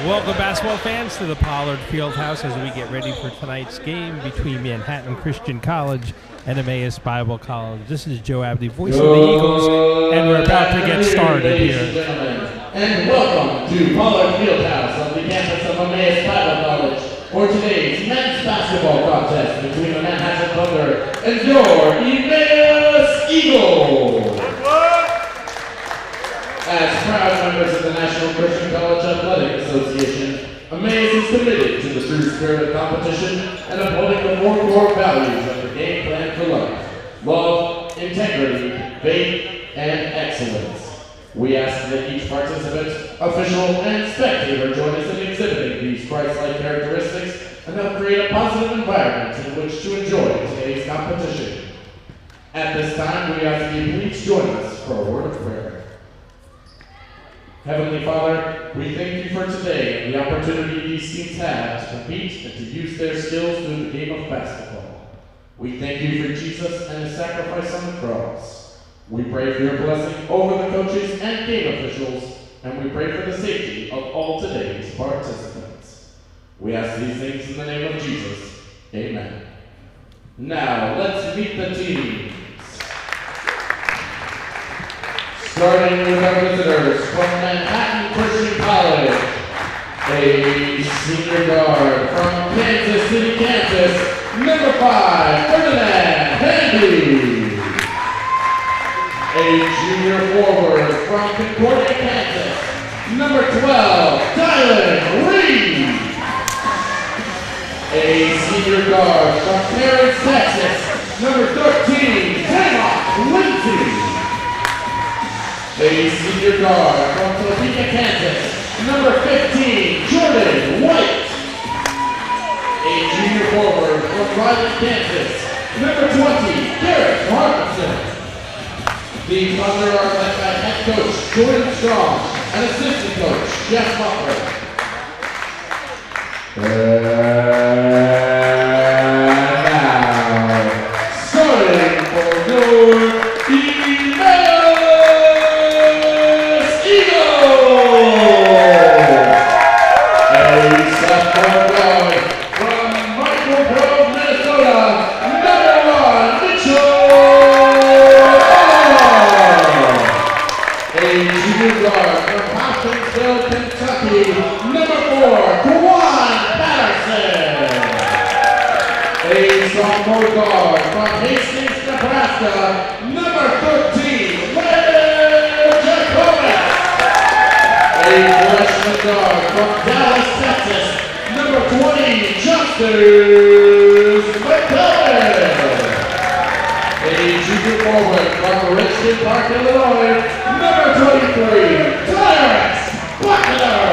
Welcome, basketball fans, to the Pollard Fieldhouse as we get ready for tonight's game between Manhattan Christian College and Emmaus Bible College. This is Joe Abdi, voice of the Eagles, and we're about to get started here. And welcome to Pollard Fieldhouse on the campus of Emmaus Bible College for today's men's basketball contest between the Manhattan Thunder and your Emmaus Eagles. As proud members of the National Christian College Athletic Association, Emmaus is committed to the true spirit of competition and upholding the four core values of the game plan for life: love, integrity, faith, and excellence. We ask that each participant, official, and spectator join us in exhibiting these Christ-like characteristics and help create a positive environment in which to enjoy today's competition. At this time, we ask that you please join us for a word of prayer. Heavenly Father, we thank you for today and the opportunity these teams have to compete and to use their skills through the game of basketball. We thank you for Jesus and his sacrifice on the cross. We pray for your blessing over the coaches and game officials, and we pray for the safety of all today's participants. We ask these things in the name of Jesus. Amen. Now, let's meet the teams. Starting with our visitors from Manhattan Christian College, a senior guard from Kansas City, Kansas, number 5, Ferdinand Handy. A junior forward from Concordia, Kansas, number 12, Dylan Reed. A senior guard from Clarence, Texas, number 13, Tamar Lindsay. A senior guard from Topeka, Kansas, number 15, Jordan White. A junior forward from Ryland, Kansas, number 20, Garrett Harbison. The Thunder are led by head coach Jordan Strong and assistant coach Jeff Butler. And now, starting for your sophomore guard from Hastings, Nebraska, number 13, Will Jacobus. A freshman guard from Dallas, Texas, number 20, Justice McCullough. A junior forward from Richmond Park, Illinois, number 23, Tyrus Buckner.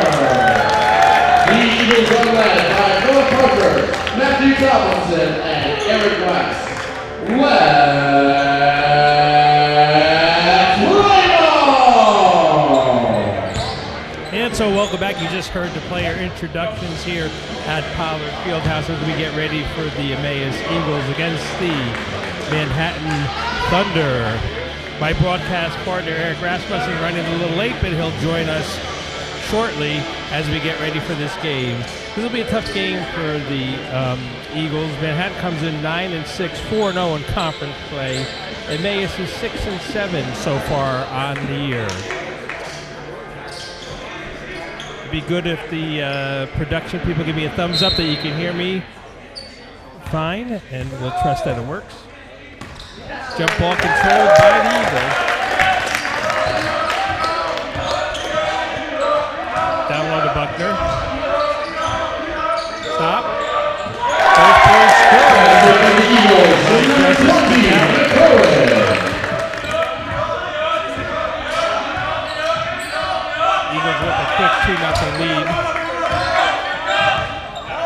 The Eagles are led by Philip Parker, Matthew Tomlinson, and Eric West. Let's play ball! And so welcome back. You just heard the player introductions here at Pollard Fieldhouse as we get ready for the Emmaus Eagles against the Manhattan Thunder. My broadcast partner, Eric Rasmussen, running a little late, but he'll join us shortly as we get ready for this game. This will be a tough game for the Eagles. Manhattan comes in 9-6, 4-0 in conference play. Emmaus is 6-7 so far on the year. It'd be good if the production people give me a thumbs up that you can hear me fine, and we'll trust that it works. Jump ball controlled by the Eagles. Down low to Buckner. Stop. First point score. Eagles with a quick 2-0 lead.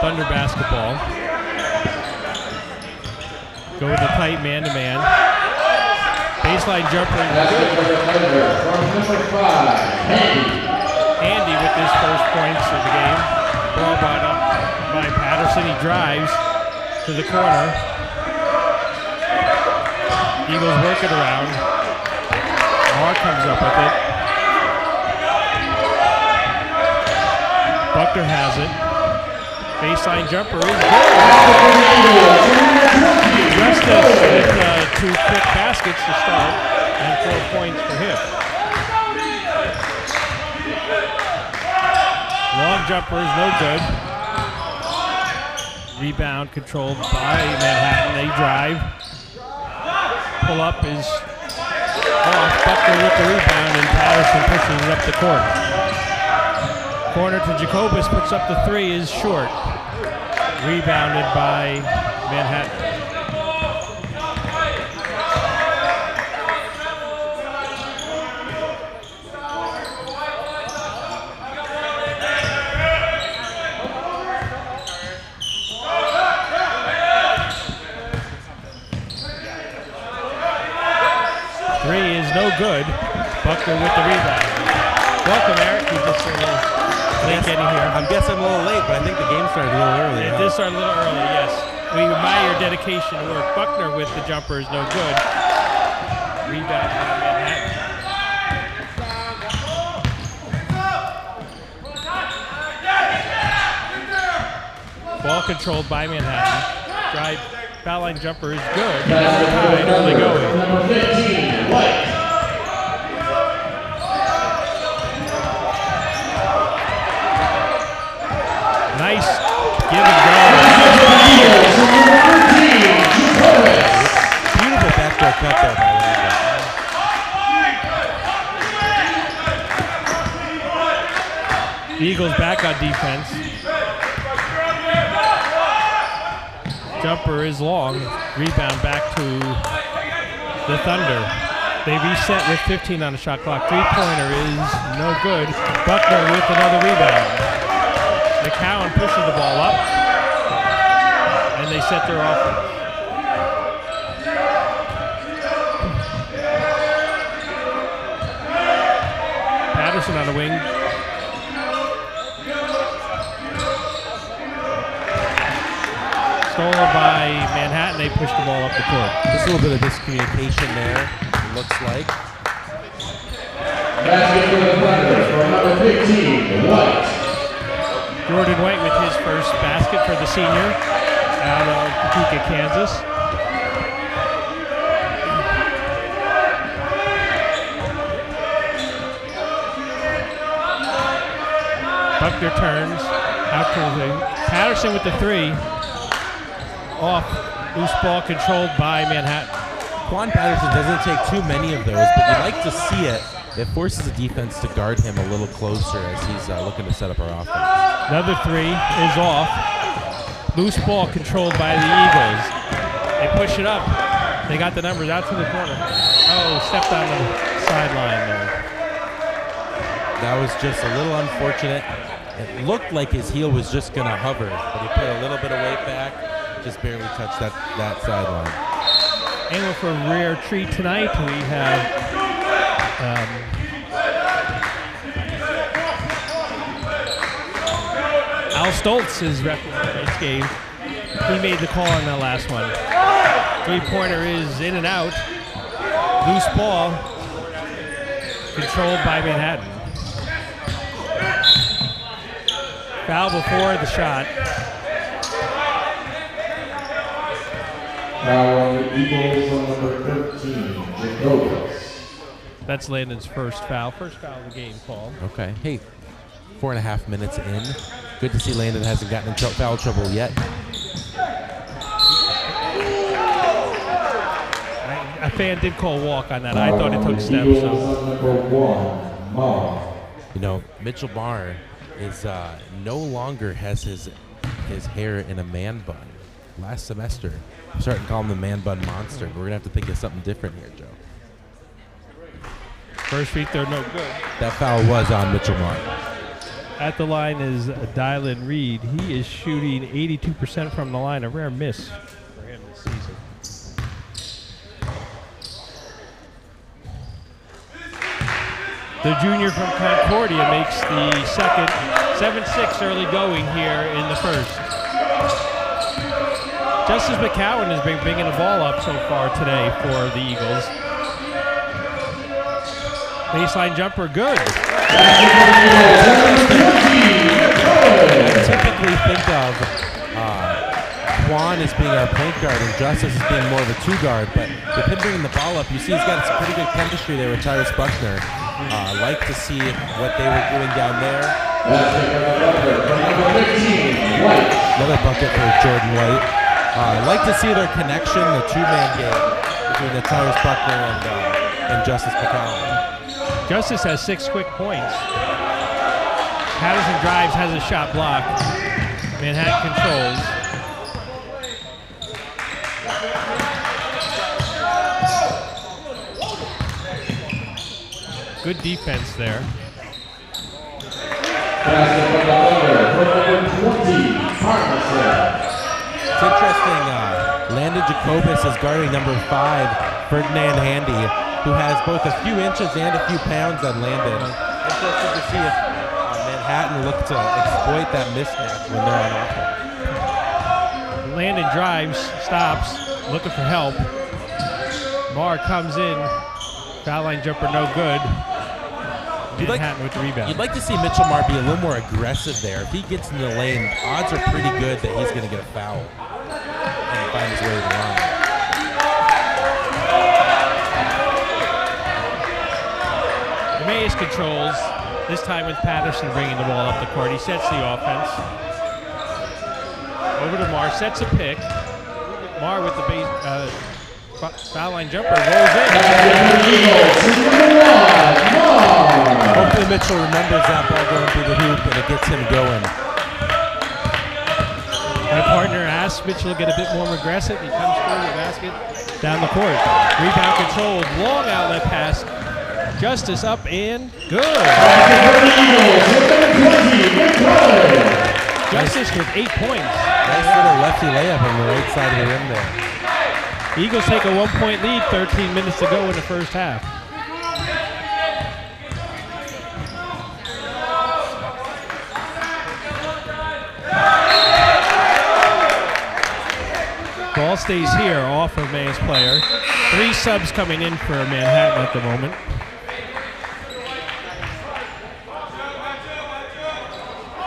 Thunder basketball. Go with the tight man-to-man. Baseline jumper. From number 5, Handy with his first points of the game. Ball brought up by Patterson. He drives to the corner. Eagles work it around. Moore comes up with it. Buckner has it. Baseline jumper is good. Justice with 2 quick baskets to start and 4 points for him. Long jumper is no good. Rebound controlled by Manhattan. They drive. Pull up is off. Buckner with the rebound, and Patterson pushes it up the court. Corner to Jacobus, puts up the 3, is short. Rebounded by Manhattan. Three is no good. Buckner with the rebound. Welcome, Eric. You just late getting here. I'm guessing I'm a little late, but I think the game started a little early. It did start a little early, yes. We admire your dedication to work. Buckner with the jumper is no good. Rebound by Manhattan. Ball controlled by Manhattan. Drive, foul line jumper is good. Tied, early going. Number 15, White. Nice give and go. Beautiful backdoor cut there by Landon. The Eagles back on defense. Jumper is long. Rebound back to the Thunder. They reset with 15 on the shot clock. Three-pointer is no good. Buckner with another rebound. McCowan pushes the ball up, and they set their offense. Patterson on the wing. Stolen by Manhattan. They push the ball up the court. Just a little bit of miscommunication there, it looks like. Basket for the Thunder for number 15, White. Jordan White with his first basket for the senior out of Topeka, Kansas. Buckner turns out to the Patterson with the 3. Off. Loose ball controlled by Manhattan. Quan Patterson doesn't take too many of those, but you like to see it. It forces the defense to guard him a little closer as he's looking to set up our offense. Another 3 is off. Loose ball controlled by the Eagles. They push it up. They got the numbers out to the corner. Oh, stepped on the sideline there. That was just a little unfortunate. It looked like his heel was just going to hover, but he put a little bit of weight back, just barely touched that sideline. And for a rare treat tonight, we have Al Stoltz is refereeing this game. He made the call on that last one. Three-pointer is in and out. Loose ball controlled by Manhattan. Foul before the shot. Foul on the Eagles on number 13, Jacobus. That's Landon's first foul. First foul of the game called. Okay. Hey, 4.5 minutes in. Good to see Landon hasn't gotten in foul trouble yet. A fan did call walk on that. I thought it took steps. So. You know, Mitchell Barr is no longer has his hair in a man bun. Last semester, I'm starting to call him the man bun monster. We're going to have to think of something different here, Joe. First free throw, no good. That foul was on Mitchell Barr. At the line is Dylan Reed. He is shooting 82% from the line, a rare miss for him this season. The junior from Concordia makes the second. 7-6 early going here in the first. Justice McCowan has been bringing the ball up so far today for the Eagles. Baseline jumper, good. I typically think of Juan as being our point guard and Justice as being more of a two guard, but with him bringing the ball up, you see he's got some pretty good chemistry there with Tyrus Buckner. I like to see what they were doing down there. Another bucket for Jordan White. I like to see their connection, the two-man game between the Tyrus Buckner and Justice McCollum. Justice has 6 quick points. Patterson drives, has a shot blocked. Manhattan controls. Good defense there. It's interesting. Landon Jacobus is guarding number 5, Ferdinand Handy, who has both a few inches and a few pounds on Landon. Interesting to see if Manhattan look to exploit that mismatch when they're on offense. Landon drives, stops, looking for help. Marr comes in. Foul line jumper no good. Manhattan with the rebound. You'd like to see Mitchell Marr be a little more aggressive there. If he gets in the lane, odds are pretty good that he's going to get a foul and find his way to the line. Emmaus controls, this time with Patterson bringing the ball up the court. He sets the offense. Over to Marr, sets a pick. Marr with the foul line jumper, rolls in. Hopefully Mitchell remembers that ball going through the hoop and it gets him going. My partner asks Mitchell to get a bit more aggressive. He comes through the basket, down the court. Rebound controlled, long outlet pass. Justice up and good. Justice with 8 points. Nice little lefty layup on the right side of the rim there. Eagles take a 1-point lead, 13 minutes to go in the first half. Ball stays here off of Emmaus player. 3 subs coming in for Manhattan at the moment.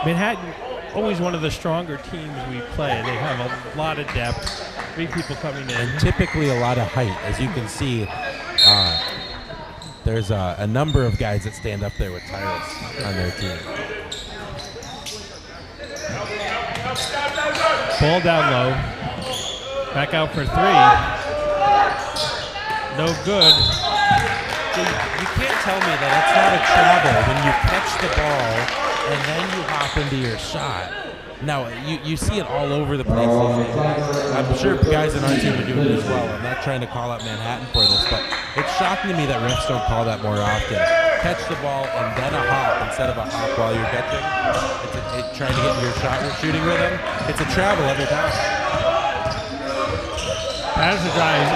Manhattan, always one of the stronger teams we play. They have a lot of depth. 3 people coming in. And typically a lot of height. As you can see, there's a number of guys that stand up there with Tyrus on their team. Ball down low. Back out for 3. No good. You can't tell me that it's not a travel when you catch the ball and then you hop into your shot. Now, you see it all over the place. I'm sure guys on our team are doing it as well. I'm not trying to call out Manhattan for this, but it's shocking to me that refs don't call that more often. Catch the ball and then a hop instead of a hop while you're catching. It's trying to get your shot shooting rhythm. It's a travel every time. Patterson drives,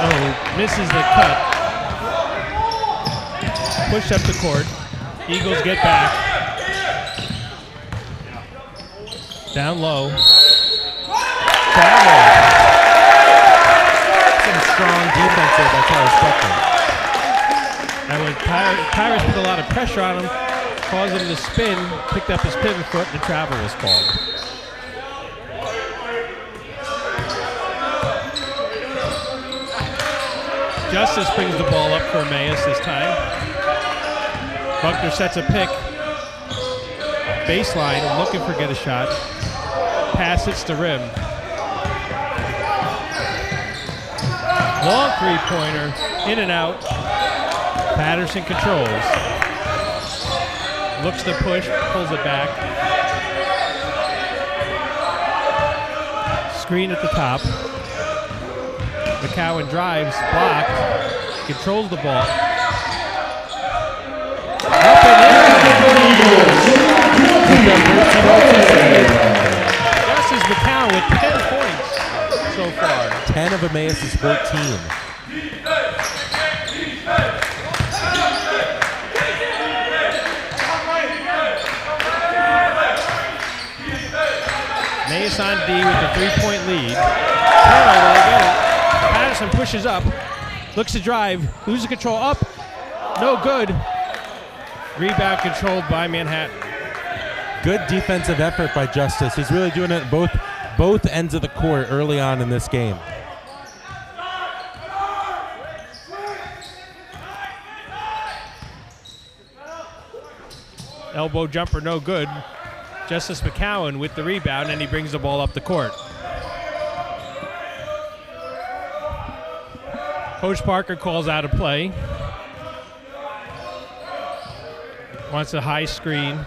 misses the cut. Pushed up the court. Eagles get back. Down low. Travel. Some strong defense there by Tyrus Buckner. And when Tyrus put a lot of pressure on him, caused him to spin, picked up his pivot foot, and the travel was called. Justice brings the ball up for Emmaus this time. Buckner sets a pick. Baseline, looking for get a shot. Pass hits the rim. Long three-pointer, in and out. Patterson controls. Looks to push, pulls it back. Screen at the top. McCowan drives, blocked, controls the ball. Up and in! Justice McCowan with 10 points so far. 10 of Emmaus' 14. Emmaus on D with the 3-point lead. Turnover, they get it. Patterson pushes up, looks to drive, loses control, up, no good. Rebound controlled by Manhattan. Good defensive effort by Justice. He's really doing it both ends of the court early on in this game. Elbow jumper, no good. Justice McCowan with the rebound, and he brings the ball up the court. Coach Parker calls out a play. Wants a high screen.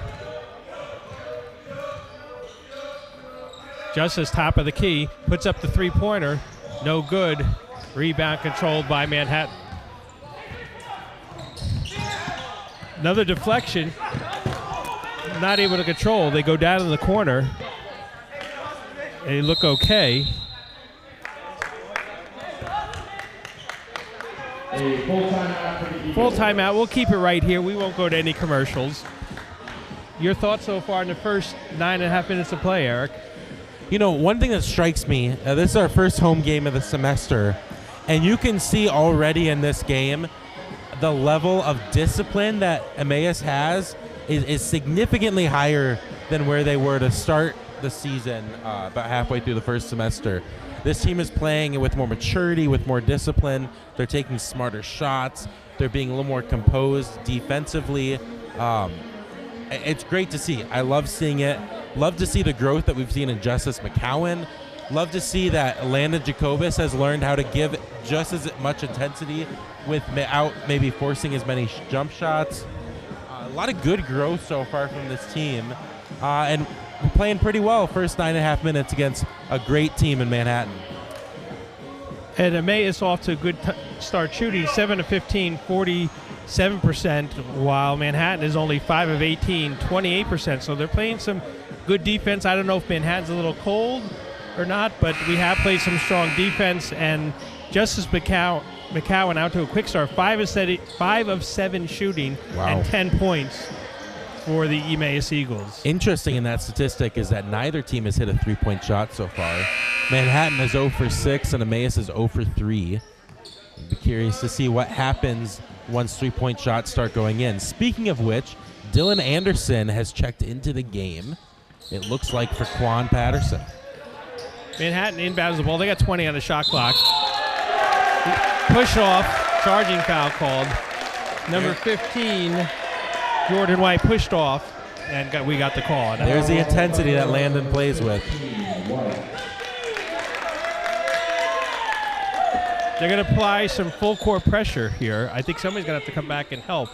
Justice, top of the key, puts up the three-pointer. No good. Rebound controlled by Manhattan. Another deflection. Not able to control. They go down in the corner. They look okay. A full timeout for the Eagles. Full timeout. We'll keep it right here. We won't go to any commercials. Your thoughts so far in the first 9.5 minutes of play, Eric? You know, one thing that strikes me, this is our first home game of the semester, and you can see already in this game the level of discipline that Emmaus has is significantly higher than where they were to start the season about halfway through the first semester. This team is playing with more maturity, with more discipline. They're taking smarter shots. They're being a little more composed defensively. It's great to see. I love seeing it. Love to see the growth that we've seen in Justice McCowan. Love to see that Landon Jacobus has learned how to give just as much intensity without maybe forcing as many jump shots. A lot of good growth so far from this team. And we're playing pretty well first 9.5 minutes against a great team in Manhattan. And Emmaus off to a good start shooting, 7 of 15, 47%, while Manhattan is only 5 of 18, 28%. So they're playing some good defense. I don't know if Manhattan's a little cold or not, but we have played some strong defense. And Justice McCowan out to a quick start, 5 of 7 shooting, Wow. and 10 points for the Emmaus Eagles. Interesting in that statistic is that neither team has hit a three-point shot so far. Manhattan is 0 for 6 and Emmaus is 0 for 3. I'd be curious to see what happens once three-point shots start going in. Speaking of which, Dylan Anderson has checked into the game. It looks like for Quan Patterson. Manhattan inbounds the ball. They got 20 on the shot clock. Push off, charging foul called. Number 15, Jordan White pushed off, and we got the call. There's the intensity that Landon plays with. They're going to apply some full court pressure here. I think somebody's going to have to come back and help.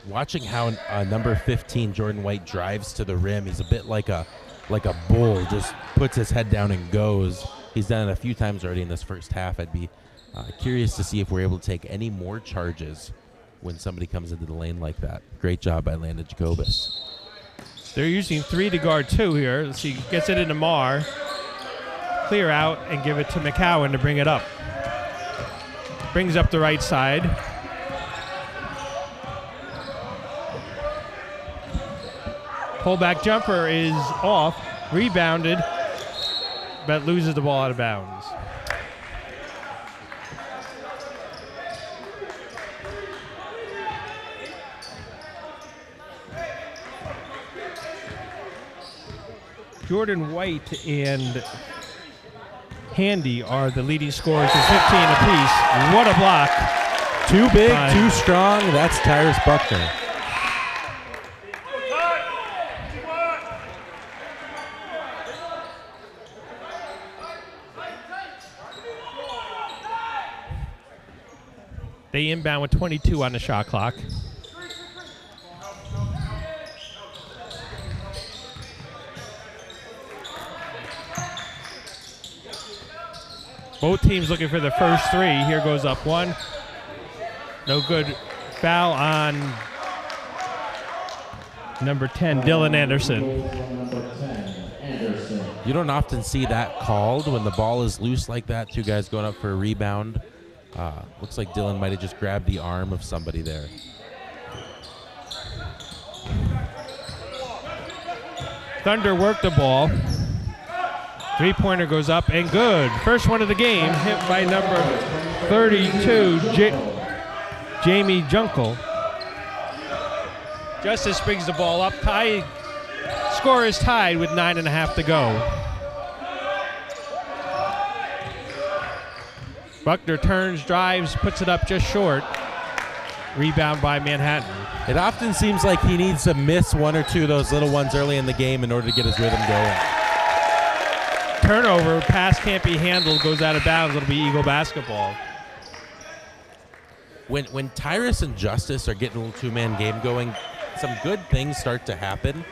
Watching how number 15, Jordan White, drives to the rim, he's a bit like a bull, just puts his head down and goes. He's done it a few times already in this first half. I'd be curious to see if we're able to take any more charges when somebody comes into the lane like that. Great job by Landon Jacobus. They're using 3 to guard 2 here. Let's see, gets it into Marr. Clear out and give it to McCowan to bring it up. Brings up the right side. Pullback jumper is off, rebounded, but loses the ball out of bounds. Jordan White and Handy are the leading scorers with 15 apiece. What a block. Too big, too strong. That's Tyrus Buckner. They inbound with 22 on the shot clock. Both teams looking for the first 3. Here goes up 1. No good. Foul on number 10, Dylan Anderson. You don't often see that called when the ball is loose like that. 2 guys going up for a rebound. Looks like Dylan might have just grabbed the arm of somebody there. Thunder work the ball. 3-pointer goes up and good. First one of the game, hit by number 32, Jamie Junkel. Justice brings the ball up. Score is tied with 9.5 to go. Buckner turns, drives, puts it up just short. Rebound by Manhattan. It often seems like he needs to miss one or two of those little ones early in the game in order to get his rhythm going. Turnover, pass can't be handled, goes out of bounds. It'll be Eagle basketball. When Tyrus and Justice are getting a little two-man game going, some good things start to happen.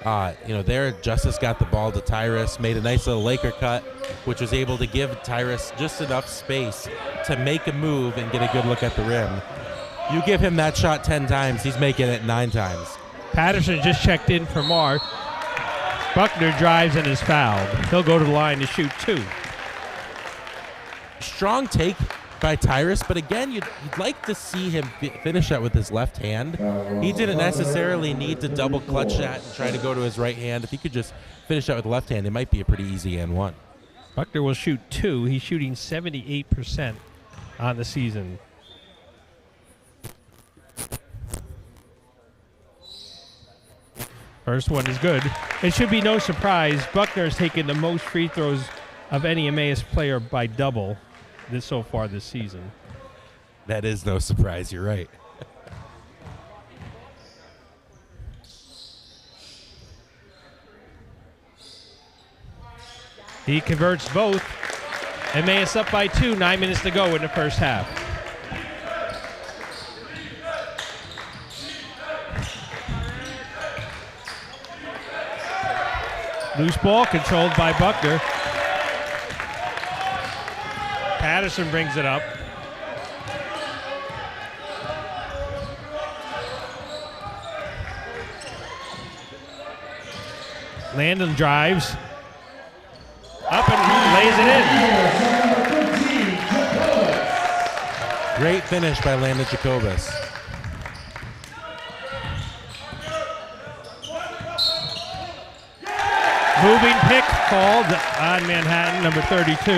There Justice got the ball to Tyrus, made a nice little Laker cut, which was able to give Tyrus just enough space to make a move and get a good look at the rim. You give him that shot 10 times, he's making it 9 times. Patterson just checked in for Marr. Buckner drives and is fouled. He'll go to the line to shoot 2. Strong take by Tyrus, but again, you'd like to see him finish that with his left hand. He didn't necessarily need to double clutch that and try to go to his right hand. If he could just finish that with the left hand, it might be a pretty easy and one. Buckner will shoot 2. He's shooting 78% on the season. First one is good. It should be no surprise. Buckner has taken the most free throws of any Emmaus player by double so far this season. That is no surprise. You're right. He converts both. Emmaus up by 2. 9 minutes to go in the first half. Loose ball controlled by Buckner. Patterson brings it up. Landon drives. Up and lays it in. Great finish by Landon Jacobus. Moving pick called on Manhattan, number 32.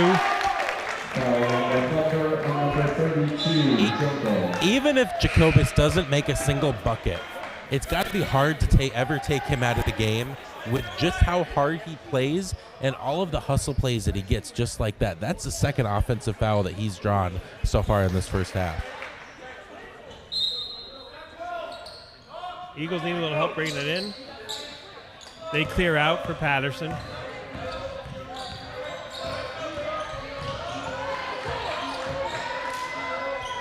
Even if Jacobus doesn't make a single bucket, it's got to be hard to ever take him out of the game with just how hard he plays and all of the hustle plays that he gets just like that. That's the second offensive foul that he's drawn so far in this first half. Eagles need a little help bringing it in. They clear out for Patterson.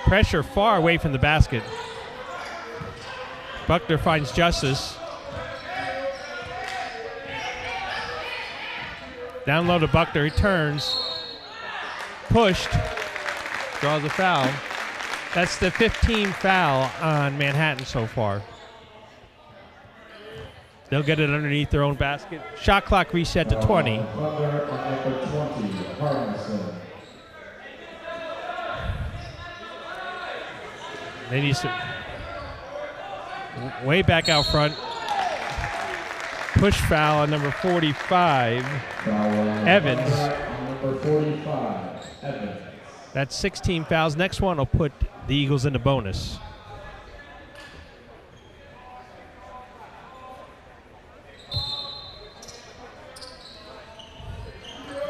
Pressure far away from the basket. Buckner finds Justice. Down low to Buckner. He turns. Pushed. Draws a foul. That's the 15th foul on Manhattan so far. They'll get it underneath their own basket. Shot clock reset to 20. They need to way back out front. Push foul on number 45, Evans. Number 45, Evans. That's 16 fouls. Next one will put the Eagles into bonus.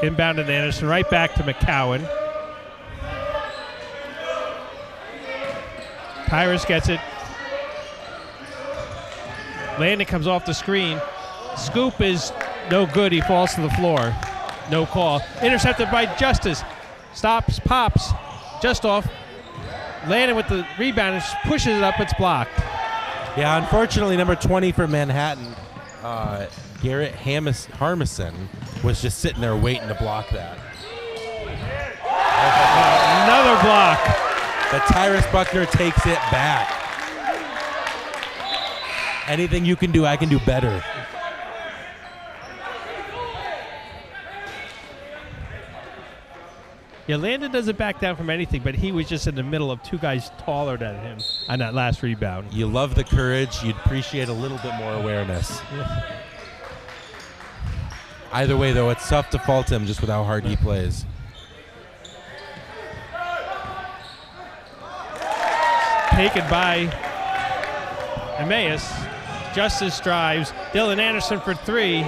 Inbound to Anderson, right back to McCowan. Tyrus gets it. Landon comes off the screen. Scoop is no good. He falls to the floor. No call. Intercepted by Justice. Stops, pops, just off. Landon with the rebound and pushes it up. It's blocked. Yeah, unfortunately, number 20 for Manhattan, Garrett Harmison, was just sitting there waiting to block that. Another block. But Tyrus Buckner takes it back. Anything you can do, I can do better. Yeah, Landon doesn't back down from anything, but he was just in the middle of two guys taller than him on that last rebound. You love the courage. You'd appreciate a little bit more awareness. Either way, though, it's tough to fault him just with how hard he plays. Taken by Emmaus. Justice drives. Dylan Anderson for three.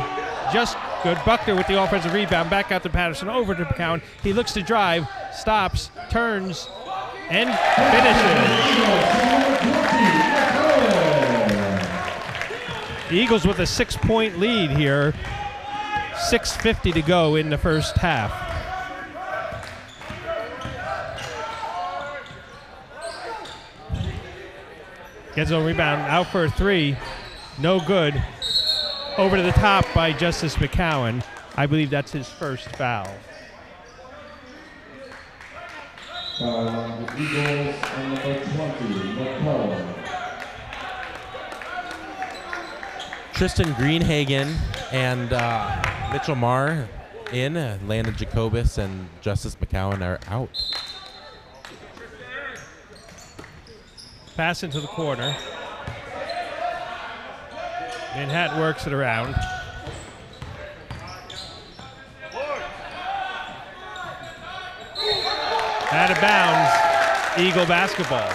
Just good. Buckner with the offensive rebound. Back out to Patterson. Over to McCowan. He looks to drive. Stops. Turns. And finishes. The Eagles with a 6-point lead here. 6:50 to go in the first half. Gets a rebound, out for a three. No good. Over to the top by Justice McCowan. I believe that's his first foul. The Eagles on number 20, McCollum. Tristan Greenhagen and Mitchell Marr in. Landon Jacobus and Justice McCowan are out. Pass into the corner. Manhattan works it around. Out of bounds, Eagle basketball.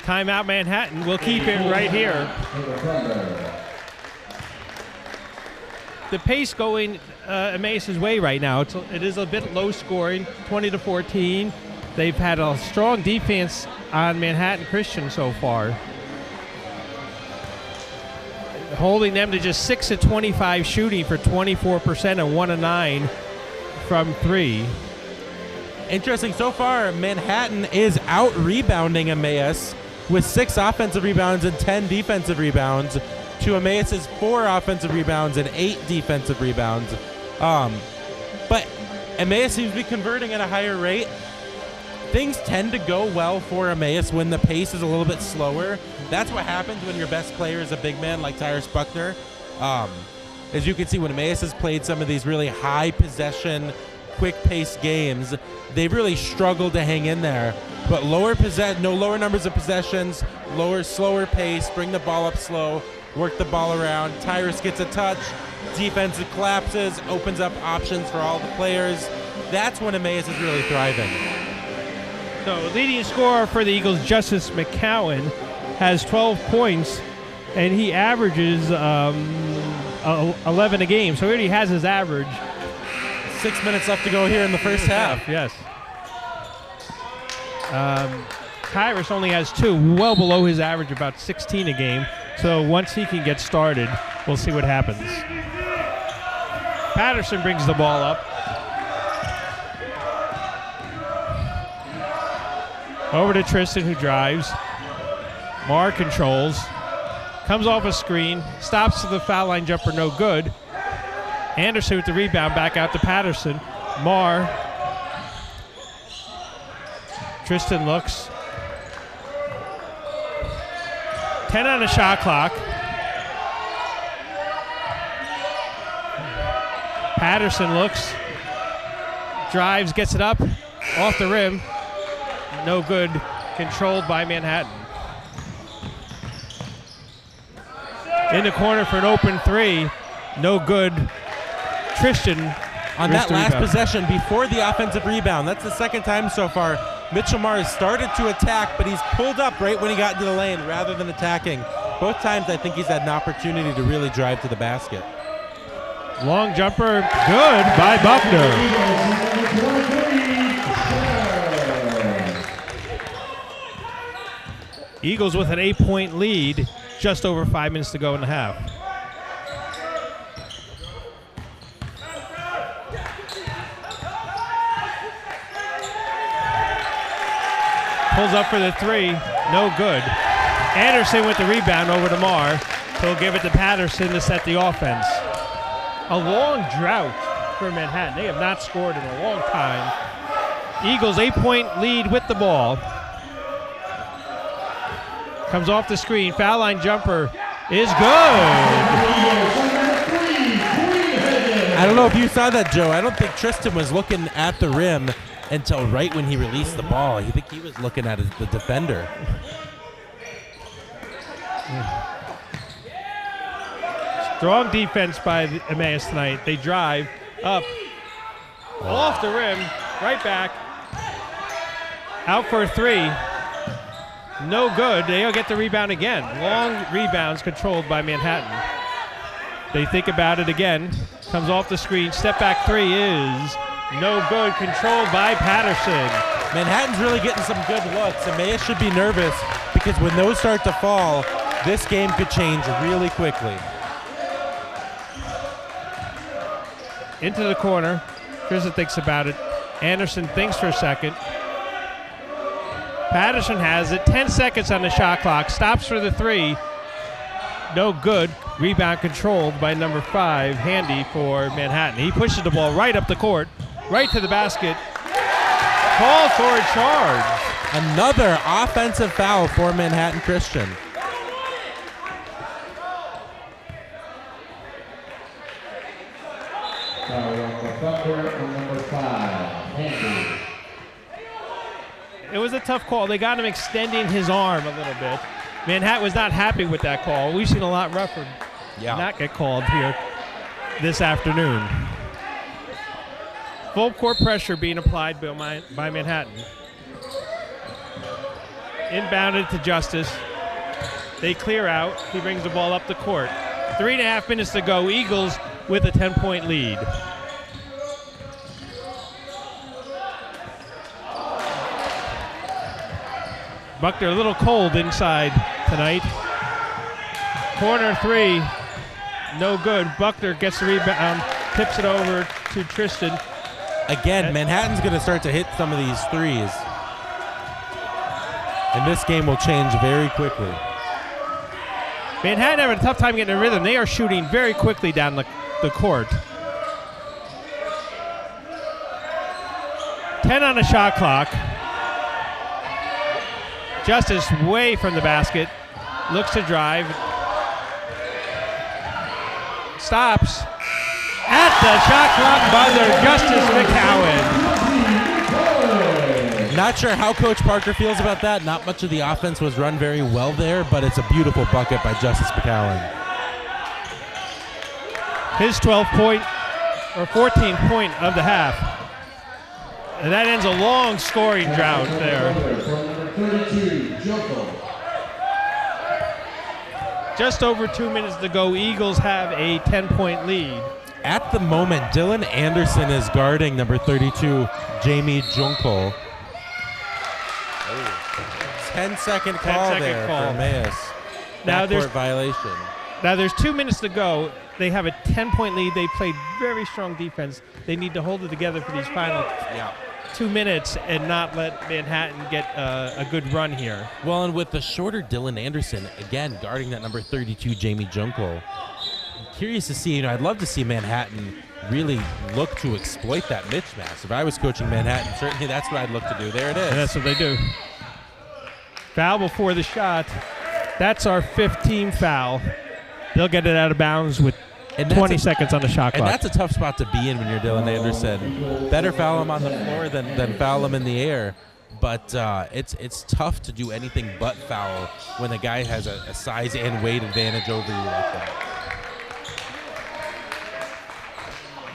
Timeout Manhattan. We'll keep it right here. The pace going Emmaus' way right now. It is a bit low scoring, 20-14. They've had a strong defense on Manhattan Christian so far, holding them to just 6 of 25 shooting for 24% and 1 of 9 from three. Interesting, so far Manhattan is out rebounding Emmaus with 6 offensive rebounds and 10 defensive rebounds to Emmaus' 4 offensive rebounds and 8 defensive rebounds. But Emmaus seems to be converting at a higher rate. Things tend to go well for Emmaus when the pace is a little bit slower. That's what happens when your best player is a big man like Tyrus Buckner. As you can see, when Emmaus has played some of these really high possession, quick pace games, they've really struggled to hang in there. But lower numbers of possessions, slower pace, bring the ball up slow, work the ball around. Tyrus gets a touch, defense collapses, opens up options for all the players. That's when Emmaus is really thriving. So leading scorer for the Eagles, Justice McCowan, has 12 points, and he averages 11 a game. So he already has his average. 6 minutes left to go here in the first half. Yes. Tyrus only has 2, well below his average, about 16 a game. So once he can get started, we'll see what happens. Patterson brings the ball up. Over to Tristan, who drives. Marr controls. Comes off a screen. Stops to the foul line jumper, no good. Anderson with the rebound, back out to Patterson. Marr. Tristan looks. 10 on the shot clock. Patterson looks. Drives, gets it up. Off the rim. No good. Controlled by Manhattan. In the corner for an open 3. No good. Tristan on that last possession before the offensive rebound. That's the second time so far. Mitchell Marr has started to attack, but he's pulled up right when he got into the lane rather than attacking. Both times I think he's had an opportunity to really drive to the basket. Long jumper, good by Buckner. Eagles with an 8-point lead, just over 5 minutes to go in the half. Pulls up for the 3, no good. Anderson with the rebound over to Marr. He'll give it to Patterson to set the offense. A long drought for Manhattan. They have not scored in a long time. Eagles 8-point lead with the ball. Comes off the screen. Foul line jumper is good. I don't know if you saw that, Joe. I don't think Tristan was looking at the rim until right when he released the ball. I think he was looking at the defender. Strong defense by Emmaus tonight. They drive up, off the rim, right back, Out for a three. No good. They'll get the rebound again. Long rebounds controlled by Manhattan. They think about it again. Comes off the screen. Step back three is no good. Controlled by Patterson. Manhattan's really getting some good looks. Emmaus should be nervous because when those start to fall, this game could change really quickly. Into the corner. Tristan thinks about it. Anderson thinks for a second. Patterson has it. 10 seconds on the shot clock. Stops for the three. No good. Rebound controlled by number 5, Handy for Manhattan. He pushes the ball right up the court, right to the basket. Call for a charge. Another offensive foul for Manhattan Christian. Foul on the Thunder on number 5, Handy. It was a tough call. They got him extending his arm a little bit. Manhattan was not happy with that call. We've seen a lot rougher not get called here this afternoon. Full court pressure being applied by Manhattan. Inbounded to Justice. They clear out. He brings the ball up the court. 3.5 minutes to go. Eagles with a 10-point lead. Buckner a little cold inside tonight. Corner three, no good. Buckner gets the rebound, tips it over to Tristan. Again, Manhattan's going to start to hit some of these threes. And this game will change very quickly. Manhattan having a tough time getting a rhythm. They are shooting very quickly down the court. 10 on the shot clock. Justice way from the basket. Looks to drive. Stops. At the shot clock buzzer, Justice McCowan. Not sure how Coach Parker feels about that. Not much of the offense was run very well there, but it's a beautiful bucket by Justice McCowan. His 14th point of the half. And that ends a long scoring drought there. Just over 2 minutes to go. Eagles have a 10-point lead. At the moment, Dylan Anderson is guarding number 32, Jamie Junkel. 10-second call there for Emmaus. Now there's violation. Now there's 2 minutes to go. They have a 10-point lead. They played very strong defense. They need to hold it together for these final 2 minutes and not let Manhattan get a good run here. Well, and with the shorter Dylan Anderson, again, guarding that number 32, Jamie Junkel, I'm curious to see, I'd love to see Manhattan really look to exploit that mismatch. If I was coaching Manhattan, certainly that's what I'd look to do. There it is. And that's what they do. Foul before the shot. That's our 15th foul. They'll get it out of bounds with 20 seconds on the shot clock. And that's a tough spot to be in when you're Dylan Anderson. Better foul him on the floor than foul him in the air. But it's tough to do anything but foul when a guy has a size and weight advantage over you like that.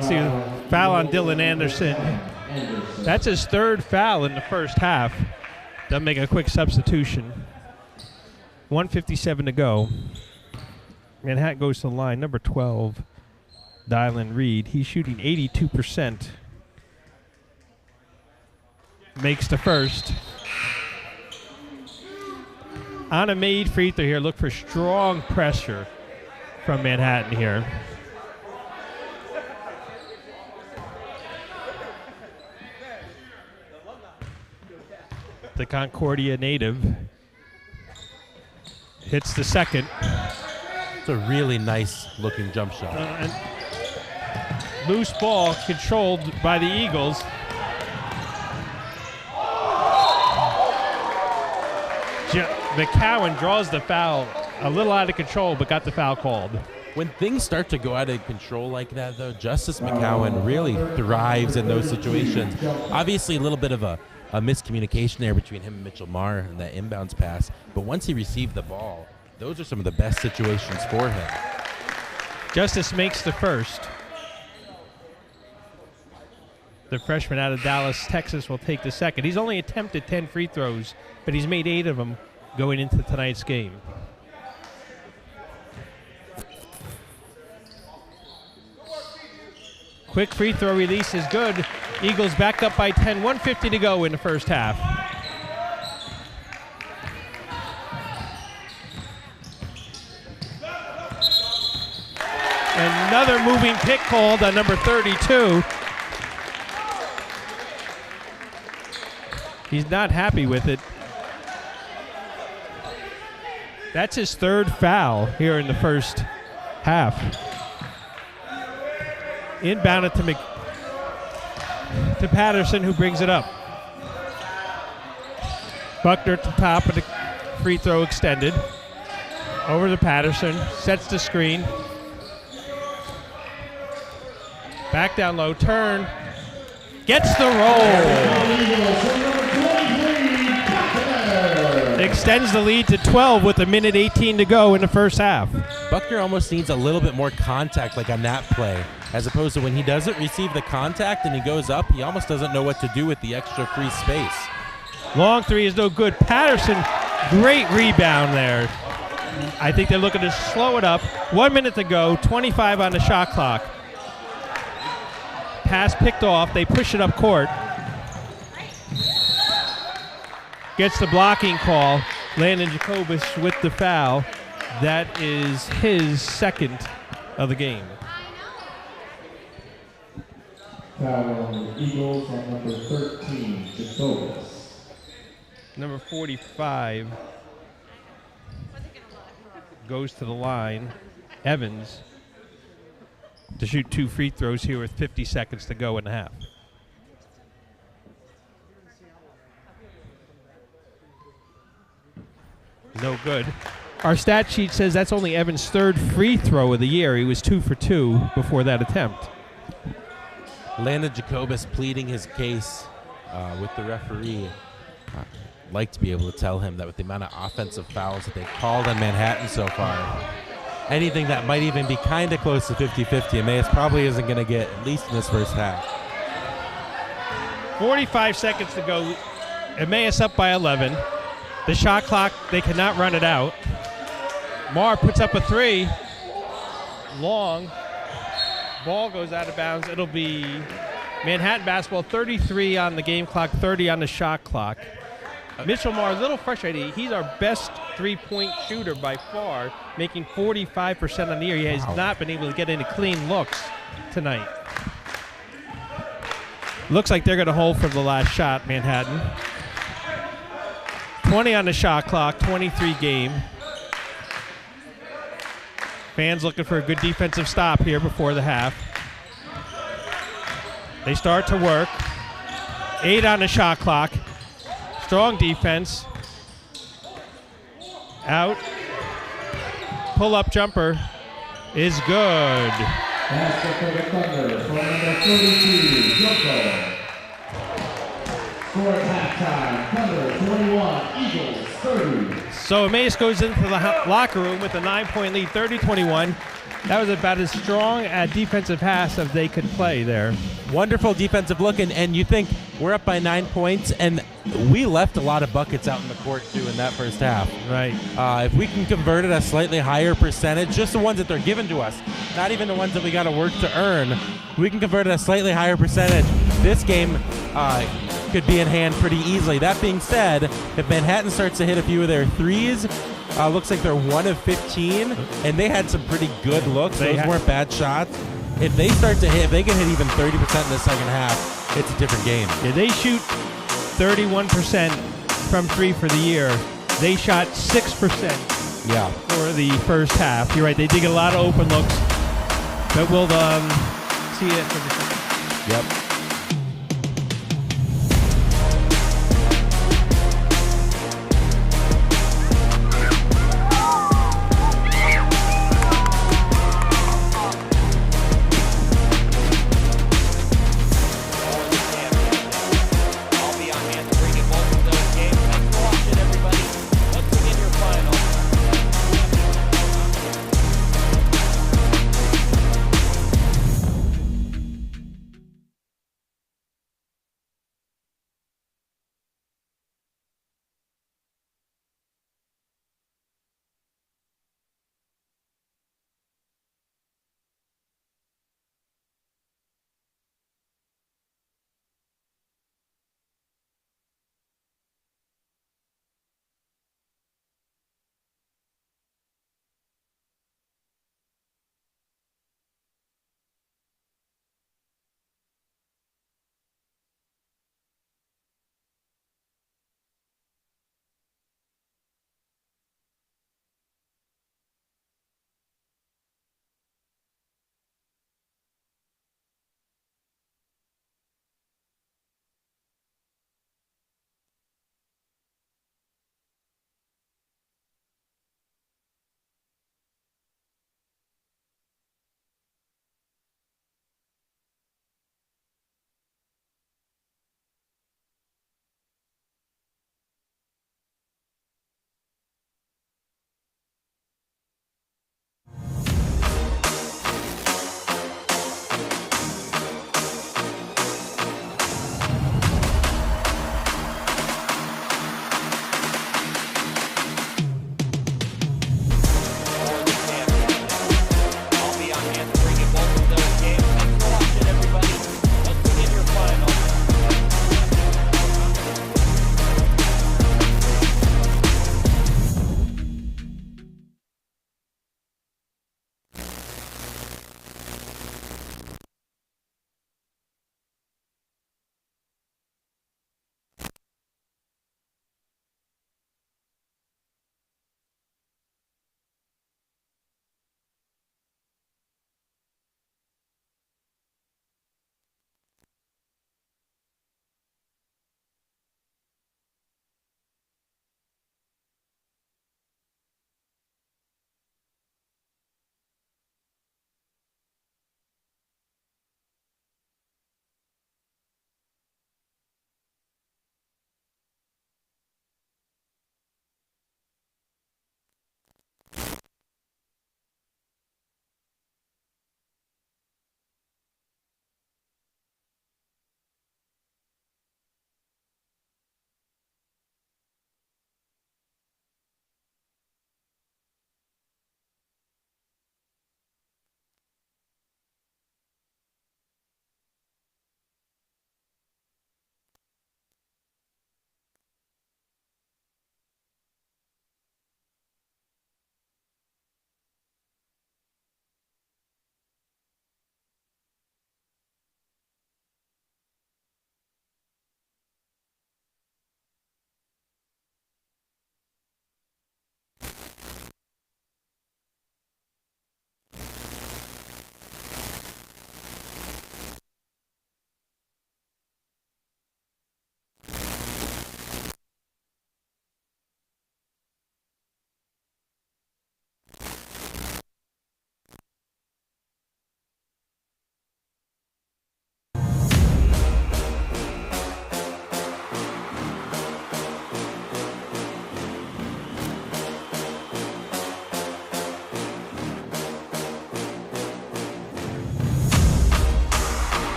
See, foul on Dylan Anderson. That's his third foul in the first half. They'll make a quick substitution. 1:57 to go. Manhattan goes to the line. Number 12, Dylan Reed. He's shooting 82%. Makes the first. On a made free throw here. Look for strong pressure from Manhattan here. The Concordia native hits the second. It's a really nice looking jump shot. Loose ball controlled by the Eagles. McCowan draws the foul. A little out of control, but got the foul called. When things start to go out of control like that, though, Justice McCowan really thrives in those situations. Obviously, a little bit of a miscommunication there between him and Mitchell Marr and that inbounds pass. But once he received the ball, those are some of the best situations for him. Justice makes the first. the freshman out of Dallas, Texas, will take the second. He's only attempted 10 free throws, but he's made 8 of them going into tonight's game. Quick free throw release is good. Eagles back up by 10, 1:50 to go in the first half. Another moving pick called on number 32. He's not happy with it. That's his third foul here in the first half. Inbound it to Patterson, who brings it up. Buckner at the top of the free throw extended. Over to Patterson, sets the screen. Back down low, turn. Gets the roll. Extends the lead to 12 with 1:18 to go in the first half. Buckner almost needs a little bit more contact like on that play, as opposed to when he doesn't receive the contact and he goes up, he almost doesn't know what to do with the extra free space. Long three is no good. Patterson, great rebound there. I think they're looking to slow it up. 1 minute to go, 25 on the shot clock. Pass picked off, they push it up court. Gets the blocking call. Landon Jacobus with the foul. That is his second of the game. Foul on the Eagles on number 13, Jacobus. Number 45 goes to the line. Evans to shoot 2 free throws here with 50 seconds to go in the half. No good. Our stat sheet says that's only Evans' third free throw of the year. He was 2 for 2 before that attempt. Landon Jacobus pleading his case with the referee. I'd like to be able to tell him that with the amount of offensive fouls that they've called on Manhattan so far, anything that might even be kind of close to 50-50, Emmaus probably isn't going to get, at least in this first half. 45 seconds to go. Emmaus up by 11. The shot clock, they cannot run it out. Marr puts up a 3. Long. Ball goes out of bounds. It'll be Manhattan basketball, 33 on the game clock, 30 on the shot clock. Mitchell Marr, a little frustrated. He's our best three-point shooter by far, making 45% on the year. He has not been able to get any clean looks tonight. Looks like they're going to hold for the last shot, Manhattan. 20 on the shot clock, 23 game. Fans looking for a good defensive stop here before the half. They start to work. 8 on the shot clock. Strong defense. Out. Pull-up jumper is good. Basket for the Thunder from number 32, Joko. Score at halftime, Thunder 21, Eagles 30. So Emmaus goes into the locker room with a 9-point lead, 30-21. That was about as strong a defensive pass as they could play there. Wonderful defensive look, and you think we're up by 9 points, and we left a lot of buckets out in the court, too, in that first half. Right. If we can convert it a slightly higher percentage, just the ones that they're given to us, not even the ones that we got to work to earn, we can convert it a slightly higher percentage. This game could be in hand pretty easily. That being said, if Manhattan starts to hit a few of their threes, looks like they're 1 of 15, and they had some pretty good looks. Those weren't bad shots. If they start to hit, if they can hit even 30% in the second half, it's a different game. Yeah, they shoot 31% from 3 for the year. They shot 6% for the first half. You're right, they did get a lot of open looks, but we'll see it for the second. Yep.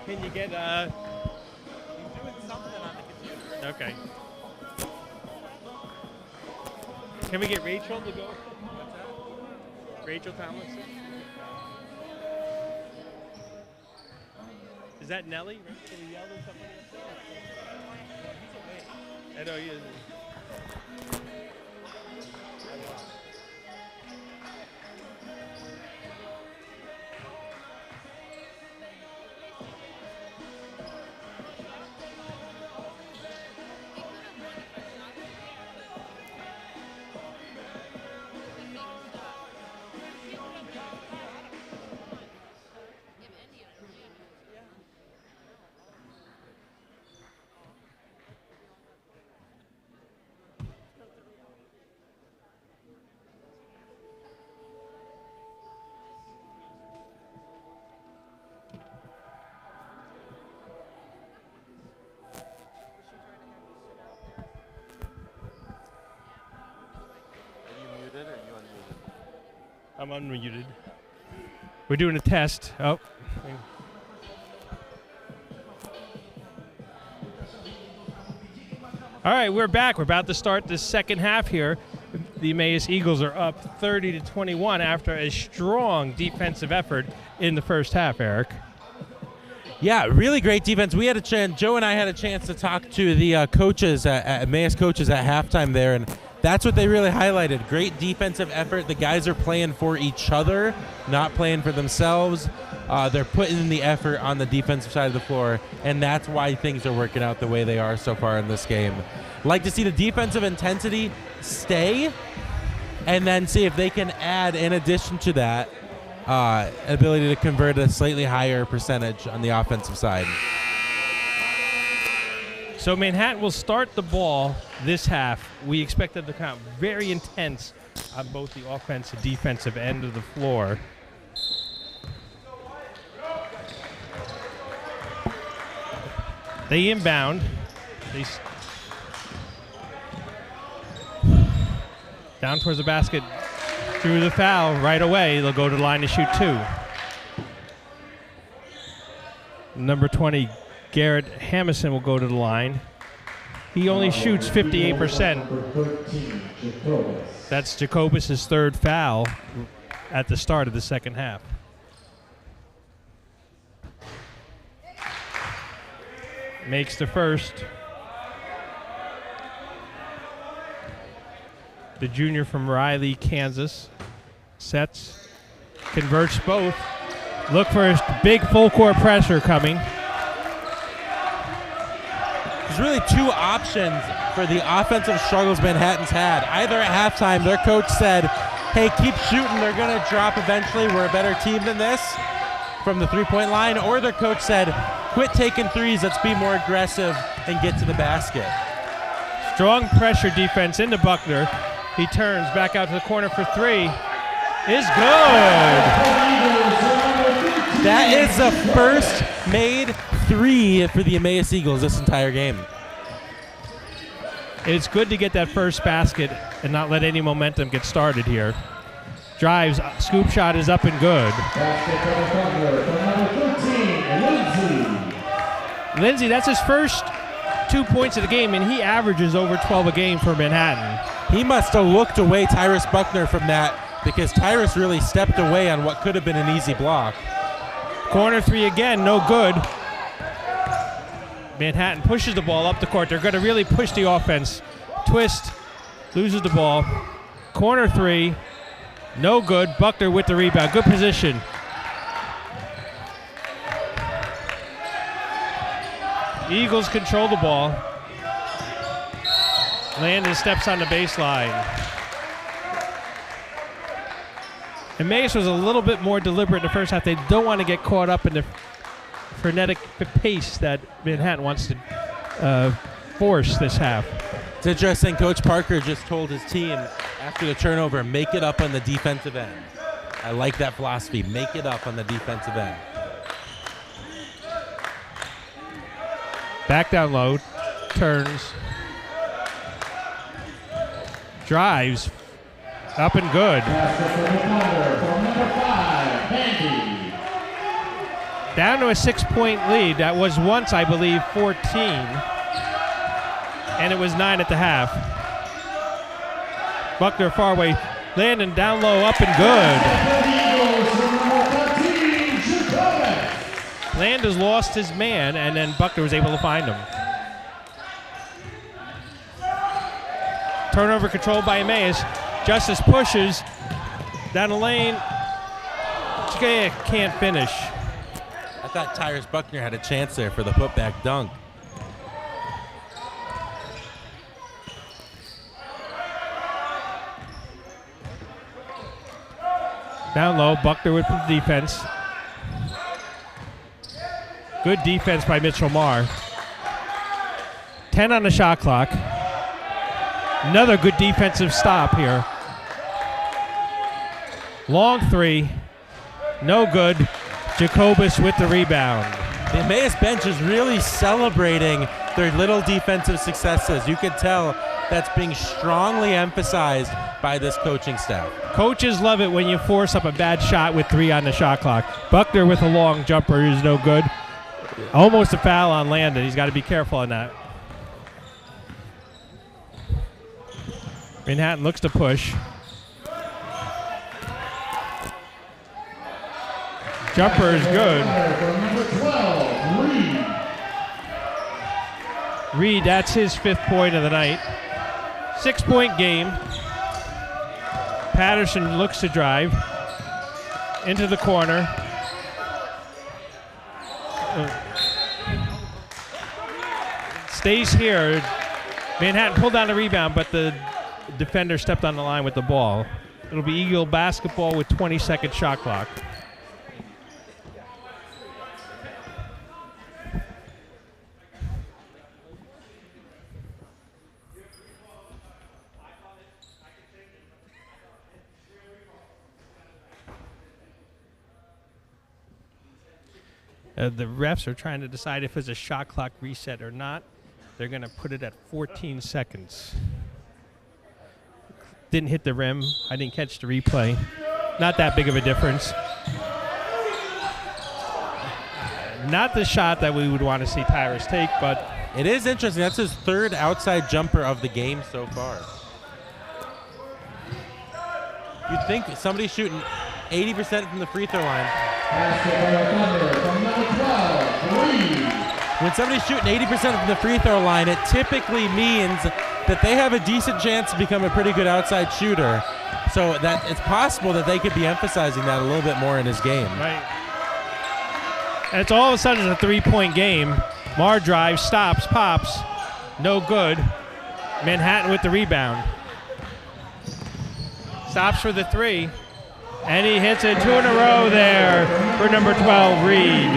Can you get He's doing something on the computer. Okay. Can we get Rachel to go? What's that? Rachel Tomlinson? Is that Nelly? Can we yell at somebody else? I know he is. I'm unmuted. We're doing a test. Oh. All right, we're back. We're about to start the second half here. The Emmaus Eagles are up 30-21 after a strong defensive effort in the first half, Eric. Yeah, really great defense. We had a chance. Joe and I had a chance to talk to the coaches, Emmaus coaches at halftime there, and that's what they really highlighted. Great defensive effort. The guys are playing for each other, not playing for themselves. They're putting in the effort on the defensive side of the floor, and that's why things are working out the way they are so far in this game. Like to see the defensive intensity stay, and then see if they can add, in addition to that, ability to convert a slightly higher percentage on the offensive side. So Manhattan will start the ball this half. We expect them to come out very intense on both the offensive and defensive end of the floor. They inbound. Down towards the basket. Drew the foul right away. They'll go to the line to shoot two. Number 20, Garrett Hamison will go to the line. He only shoots 58%. That's Jacobus' third foul at the start of the second half. Makes the first. The junior from Riley, Kansas. Sets, converts both. Look for a big full court pressure coming. There's really two options for the offensive struggles Manhattan's had. Either at halftime, their coach said, hey, keep shooting, they're going to drop eventually, we're a better team than this from the three-point line, or their coach said, quit taking threes, let's be more aggressive and get to the basket. Strong pressure defense into Buckner. He turns back out to the corner for three. Is good. That is the first made three for the Emmaus Eagles this entire game. It's good to get that first basket and not let any momentum get started here. Drives, scoop shot is up and good. Lindsay, that's his first 2 points of the game, and he averages over 12 a game for Manhattan. He must have looked away Tyrus Buckner from that, because Tyrus really stepped away on what could have been an easy block. Corner three again, no good. Manhattan pushes the ball up the court. They're going to really push the offense. Twist, loses the ball. Corner three, no good. Buckner with the rebound. Good position. Eagles control the ball. Landon steps on the baseline. Emmaus was a little bit more deliberate in the first half. They don't want to get caught up in the frenetic pace that Manhattan wants to force this half. It's interesting, Coach Parker just told his team after the turnover, make it up on the defensive end. I like that philosophy, make it up on the defensive end. Back down low, turns, drives, up and good. Down to a 6-point lead. That was once, I believe, 14. And it was 9 at the half. Buckner far away. Landon down low, up and good. Landon lost his man, and then Buckner was able to find him. Turnover controlled by Emmaus. Justice pushes down the lane. Can't finish. I thought Tyrus Buckner had a chance there for the putback dunk. Down low, Buckner with the defense. Good defense by Mitchell Marr. 10 on the shot clock. Another good defensive stop here. Long three. No good. Jacobus with the rebound. The Emmaus bench is really celebrating their little defensive successes. You could tell that's being strongly emphasized by this coaching staff. Coaches love it when you force up a bad shot with 3 on the shot clock. Buckner with a long jumper is no good. Almost a foul on Landon. He's got to be careful on that. Manhattan looks to push. Jumper is good. Reed, that's his 5th point of the night. 6-point game. Patterson looks to drive into the corner. Stays here. Manhattan pulled down the rebound, but the defender stepped on the line with the ball. It'll be Eagle basketball with 20-second shot clock. The refs are trying to decide if it's a shot clock reset or not. They're going to put it at 14 seconds. Didn't hit the rim. I didn't catch the replay. Not that big of a difference. Not the shot that we would want to see Tyrus take, but it is interesting. That's his 3rd outside jumper of the game so far. You'd think somebody shooting 80% from the free throw line. When somebody's shooting 80% from the free throw line, it typically means that they have a decent chance to become a pretty good outside shooter. So that it's possible that they could be emphasizing that a little bit more in his game. Right. And it's all of a sudden a 3-point game. Marr drives, stops, pops. No good. Manhattan with the rebound. Stops for the 3. And he hits it 2 in a row there for number 12, Reed.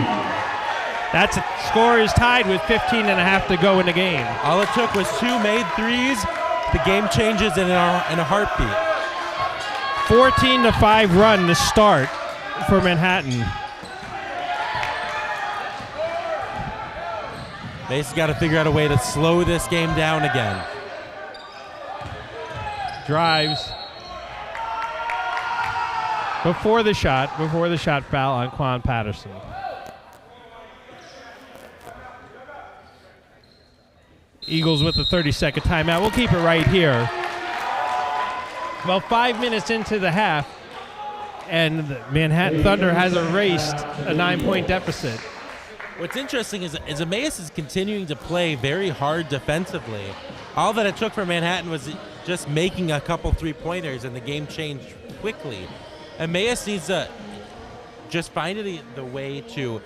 That score is tied with 15 and a half to go in the game. All it took was 2 made threes. The game changes in a heartbeat. 14-5 run to start for Manhattan. Mace's got to figure out a way to slow this game down again. Drives. Before the shot foul on Quan Patterson. Eagles with the 30-second timeout. We'll keep it right here. Well, 5 minutes into the half, and the Manhattan Thunder has erased a 9-point deficit. What's interesting is Emmaus is continuing to play very hard defensively. All that it took for Manhattan was just making a couple 3-pointers, and the game changed quickly. Emmaus needs to just find the way to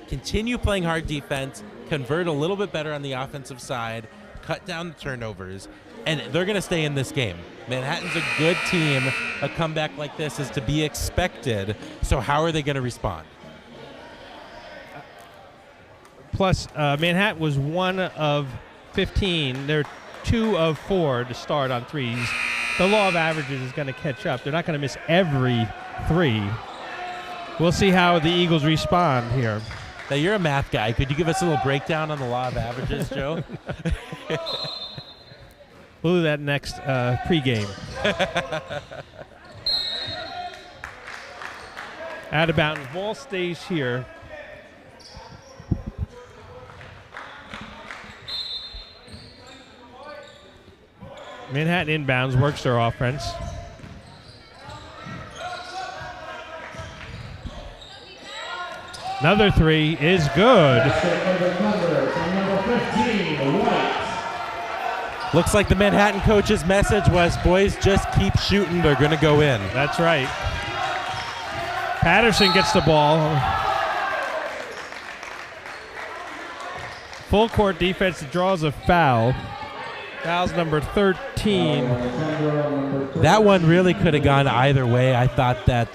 continue playing hard defense, convert a little bit better on the offensive side, cut down the turnovers, and they're going to stay in this game. Manhattan's a good team. A comeback like this is to be expected. So how are they going to respond? Plus, Manhattan was 1 of 15. They're 2 of 4 to start on threes. The law of averages is going to catch up. They're not going to miss every 3. We'll see how the Eagles respond here. Now, you're a math guy. Could you give us a little breakdown on the law of averages, Joe? We'll do that next pregame. Out of bounds. Ball stays here. Manhattan inbounds, works their offense. Another three is good. Looks like the Manhattan coach's message was, boys, just keep shooting. They're going to go in. That's right. Patterson gets the ball. Full court defense draws a foul. Foul's number 13. That one really could have gone either way. I thought that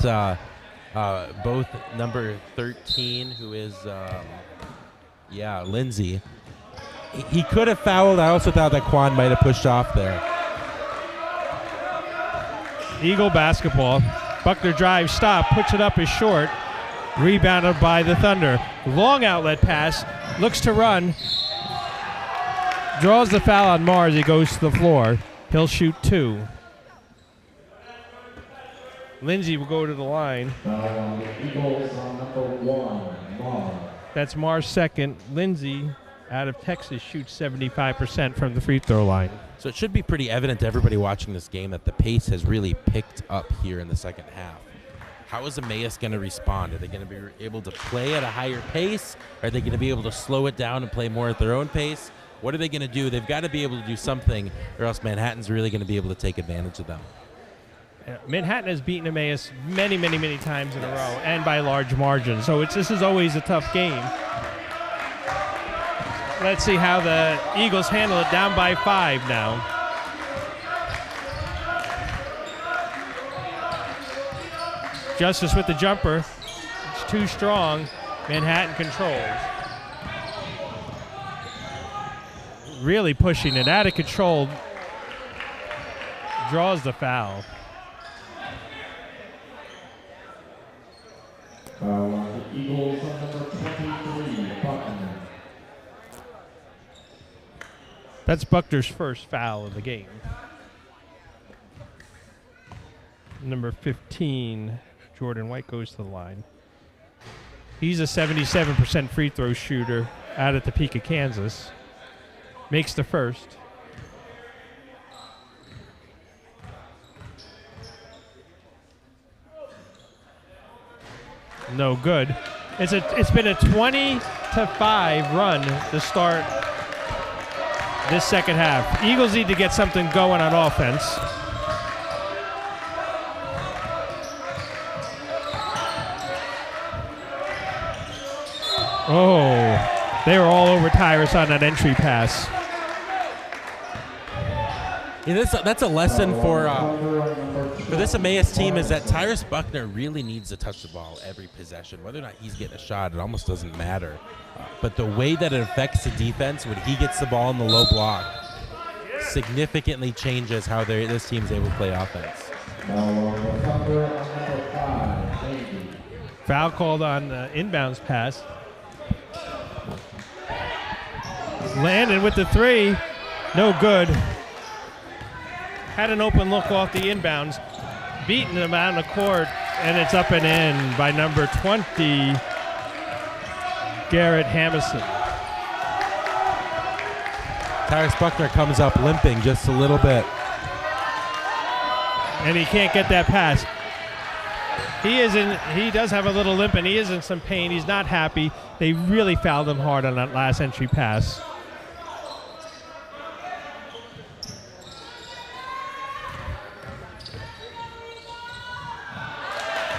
both number 13, who is, Lindsay, he could have fouled. I also thought that Quan might have pushed off there. Eagle basketball. Buckner drives, stop, puts it up, is short. Rebounded by the Thunder. Long outlet pass, looks to run. Draws the foul on Mars, he goes to the floor. He'll shoot 2. Lindsay will go to the line. Eagles on number 1, Mars. That's Mars' second. Lindsay, out of Texas, shoots 75% from the free throw line. So it should be pretty evident to everybody watching this game that the pace has really picked up here in the second half. How is Emmaus going to respond? Are they going to be able to play at a higher pace? Are they going to be able to slow it down and play more at their own pace? What are they going to do? They've got to be able to do something, or else Manhattan's really going to be able to take advantage of them. Manhattan has beaten Emmaus many, many, many times in a row, and by large margins. So this is always a tough game. Let's see how the Eagles handle it, down by 5 now. Justice with the jumper. It's too strong. Manhattan controls. Really pushing it, out of control. Draws the foul. Eagles on number 23, Buckner. That's Buckner's first foul of the game. Number 15, Jordan White, goes to the line. He's a 77% free throw shooter out at Topeka, Kansas. Makes the first. No good. It's been a 20-5 run to start this second half. Eagles need to get something going on offense. Oh, they were all over Tyrus on that entry pass. Yeah, that's a lesson for this Emmaus team, is that Tyrus Buckner really needs to touch the ball every possession. Whether or not he's getting a shot, it almost doesn't matter. But the way that it affects the defense when he gets the ball in the low block significantly changes how this team's able to play offense. Foul called on inbounds pass. Landon with the 3. No good. Had an open look off the inbounds. Beaten him out on the court, and it's up and in by number 20, Garrett Hamison. Tyrus Buckner comes up limping just a little bit. And he can't get that pass. He does have a little limp, and he is in some pain. He's not happy. They really fouled him hard on that last entry pass.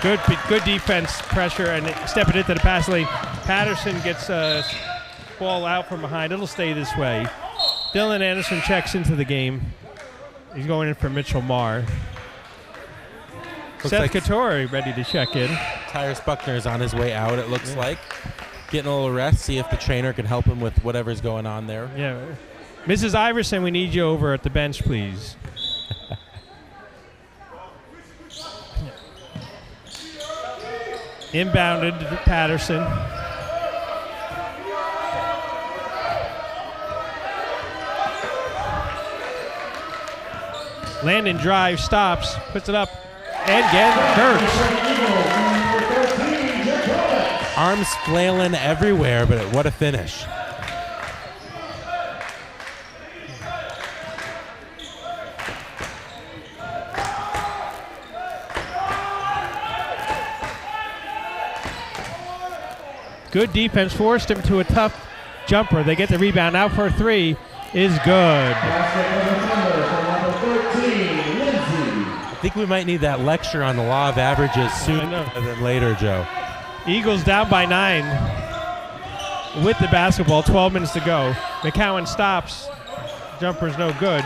Good defense, pressure, and stepping into the pass lane. Patterson gets a ball out from behind. It'll stay this way. Dylan Anderson checks into the game. He's going in for Mitchell Marr. Seth Couture ready to check in. Tyrus Buckner is on his way out, it looks like. Getting a little rest, see if the trainer can help him with whatever's going on there. Yeah. Mrs. Iverson, we need you over at the bench, please. Inbounded to Patterson. Landon drives, stops, puts it up, and again hurts. Arms flailing everywhere, but what a finish. Good defense forced him to a tough jumper. They get the rebound. Out for a three is good. I think we might need that lecture on the law of averages sooner than later, Joe. Eagles down by 9 with the basketball. 12 minutes to go. McCowan stops. Jumper's no good.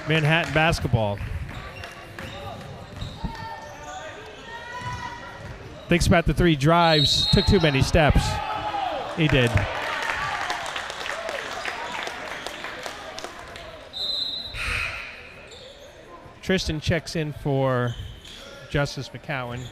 Manhattan basketball. Thinks about the three, drives, took too many steps. He did. Tristan checks in for Justice McCowan.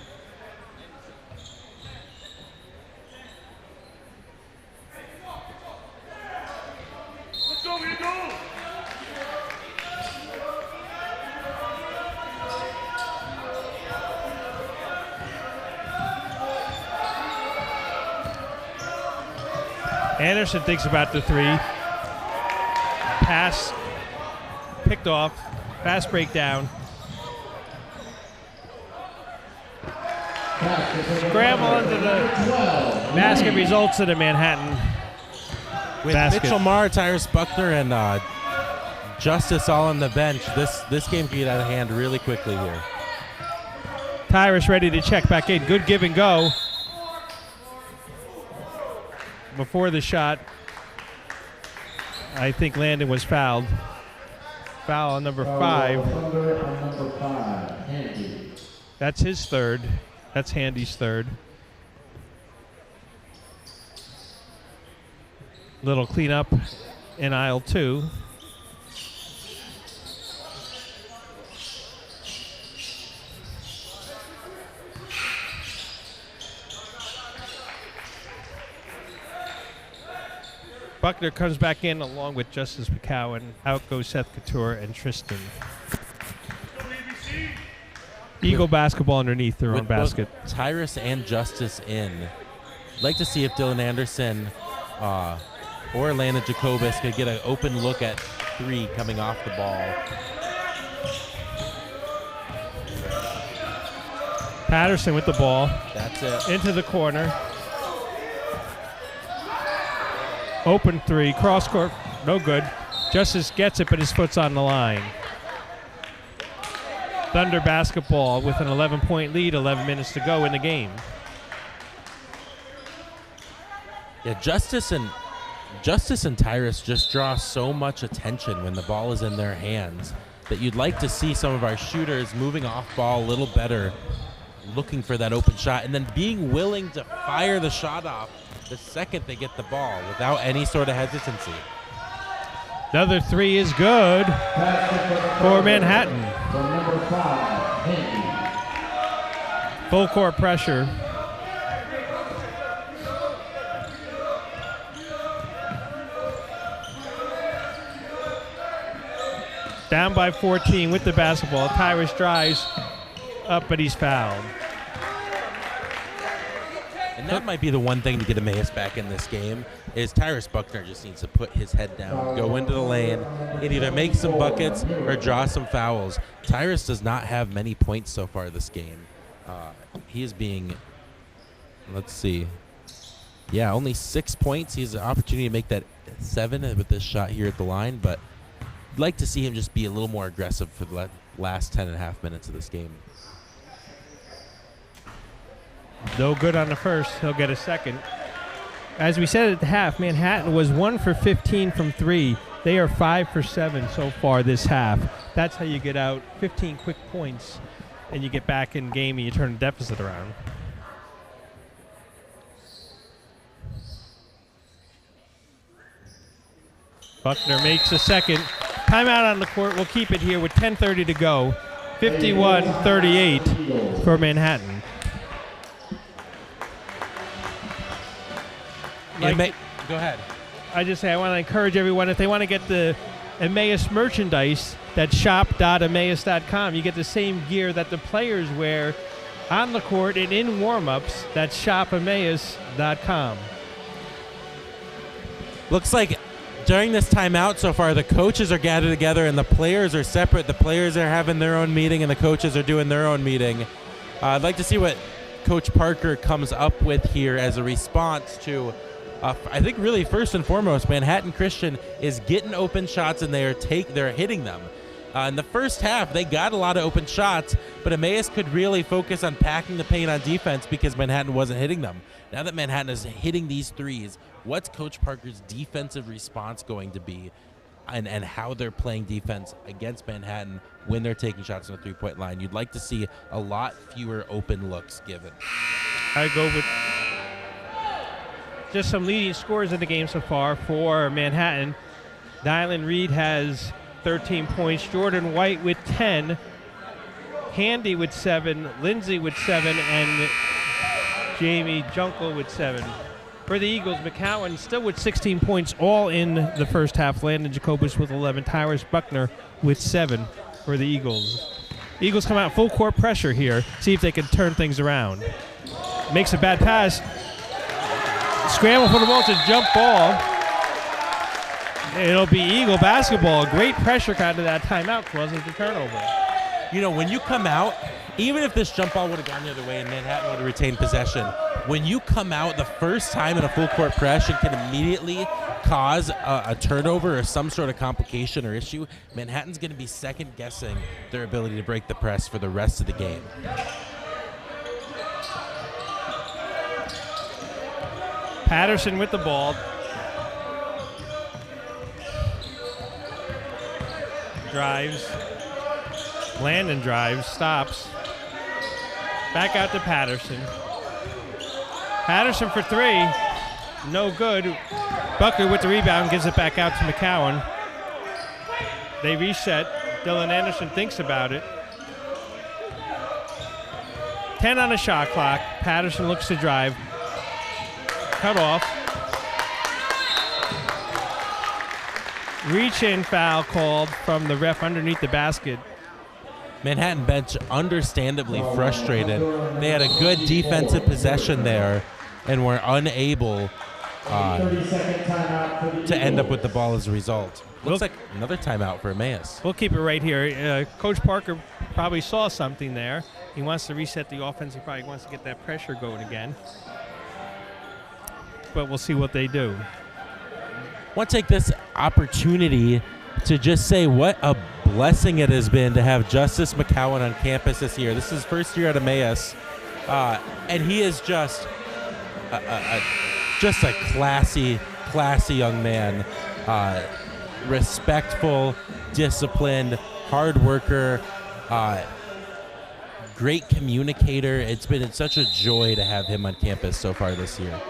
Anderson thinks about the three. Pass picked off. Fast breakdown. Scramble under the basket results in a Manhattan With basket. Mitchell Marr, Tyrus Buckner, and Justice all on the bench, this game can get out of hand really quickly here. Tyrus ready to check back in. Good give and go. Before the shot, I think Landon was fouled. Foul on number 5. That's his third. That's Handy's third. Little cleanup in aisle 2. Buckner comes back in along with Justice McCowan. Out goes Seth Couture and Tristan. Eagle basketball underneath their own basket. Tyrus and Justice in. I'd like to see if Dylan Anderson or Landon Jacobus could get an open look at 3 coming off the ball. Patterson with the ball. That's it. Into the corner. Open 3, cross court, no good. Justice gets it, but his foot's on the line. Thunder basketball with an 11-point lead, 11 minutes to go in the game. Yeah, Justice and Tyrus just draw so much attention when the ball is in their hands that you'd like to see some of our shooters moving off ball a little better, looking for that open shot, and then being willing to fire the shot off the second they get the ball without any sort of hesitancy. Another 3 is good for Manhattan. Full court pressure. Down by 14 with the basketball. Tyrus drives up, but he's fouled. And that might be the one thing to get Emmaus back in this game is Tyrus Buckner just needs to put his head down, go into the lane, and either make some buckets or draw some fouls. Tyrus does not have many points so far this game. He is being, let's see, yeah, only 6 points. He has an opportunity to make that 7 with this shot here at the line, but I'd like to see him just be a little more aggressive for the last 10.5 minutes of this game. No good on the first. He'll get a second. As we said at the half, Manhattan was 1 for 15 from 3. They are 5 for 7 so far this half. That's how you get out 15 quick points, and you get back in game and you turn the deficit around. Buckner makes a second. Timeout on the court. We'll keep it here with 10:30 to go. 51-38 for Manhattan. Go ahead. I just say I want to encourage everyone, if they want to get the Emmaus merchandise, that's shop.emmaus.com. You get the same gear that the players wear on the court and in warm-ups. That's shopemmaus.com. Looks like during this timeout so far, the coaches are gathered together and the players are separate. The players are having their own meeting and the coaches are doing their own meeting. I'd like to see what Coach Parker comes up with here as a response to, I think really first and foremost, Manhattan Christian is getting open shots and they're hitting them. In the first half, they got a lot of open shots, but Emmaus could really focus on packing the paint on defense because Manhattan wasn't hitting them. Now that Manhattan is hitting these threes, what's Coach Parker's defensive response going to be, and how they're playing defense against Manhattan when they're taking shots on the three-point line? You'd like to see a lot fewer open looks given. I go with just some leading scorers in the game so far for Manhattan. Dylan Reed has 13 points, Jordan White with 10, Handy with 7, Lindsay with 7, and Jamie Junkel with 7. For the Eagles, McCowan still with 16 points, all in the first half. Landon Jacobus with 11, Tyrus Buckner with 7 for the Eagles. Eagles come out full court pressure here, see if they can turn things around. Makes a bad pass. Scramble for the ball, it's a jump ball. It'll be Eagle basketball. Great pressure kind of that timeout causes the turnover. You know, when you come out, even if this jump ball would have gone the other way and Manhattan would have retained possession, when you come out the first time in a full court press and can immediately cause a turnover or some sort of complication or issue, Manhattan's going to be second guessing their ability to break the press for the rest of the game. Patterson with the ball. Drives. Landon drives, stops. Back out to Patterson. Patterson for 3. No good. Buckner with the rebound, gives it back out to McCowan. They reset. Dylan Anderson thinks about it. 10 on the shot clock. Patterson looks to drive. Cut off. Reach-in foul called from the ref underneath the basket. Manhattan bench understandably frustrated. They had a good defensive possession there and were unable to end up with the ball as a result. Looks like another timeout for Emmaus. We'll keep it right here. Coach Parker probably saw something there. He wants to reset the offense. He probably wants to get that pressure going again. But we'll see what they do. I want to take this opportunity to just say what a blessing it has been to have Justice McCowan on campus this year. This is his first year at Emmaus, and he is just a classy young man, respectful, disciplined, hard worker, great communicator. It's been such a joy to have him on campus so far this year.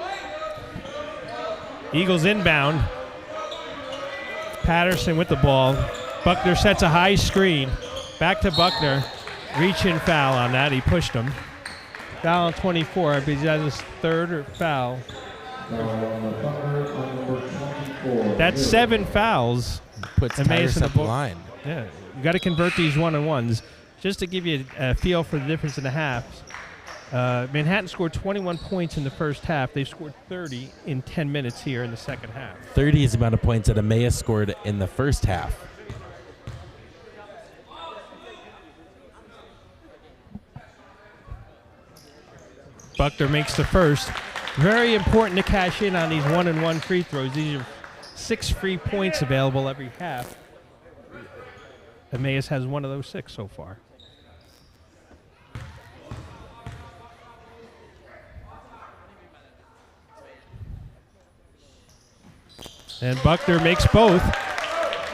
Eagles inbound. Patterson with the ball. Buckner sets a high screen. Back to Buckner. Reach-in foul on that. He pushed him. Foul on 24. I believe that is his third foul. That's 7 fouls. Puts Tyrus at the line. Yeah, you got to convert these one-on-ones. Just to give you a feel for the difference in the halves. Manhattan scored 21 points in the first half. They've scored 30 in 10 minutes here in the second half. 30 is the amount of points that Emmaus scored in the first half. Buckner makes the first. Very important to cash in on these one-and-one free throws. These are 6 free points available every half. Emmaus has one of those 6 so far. And Buckner makes both.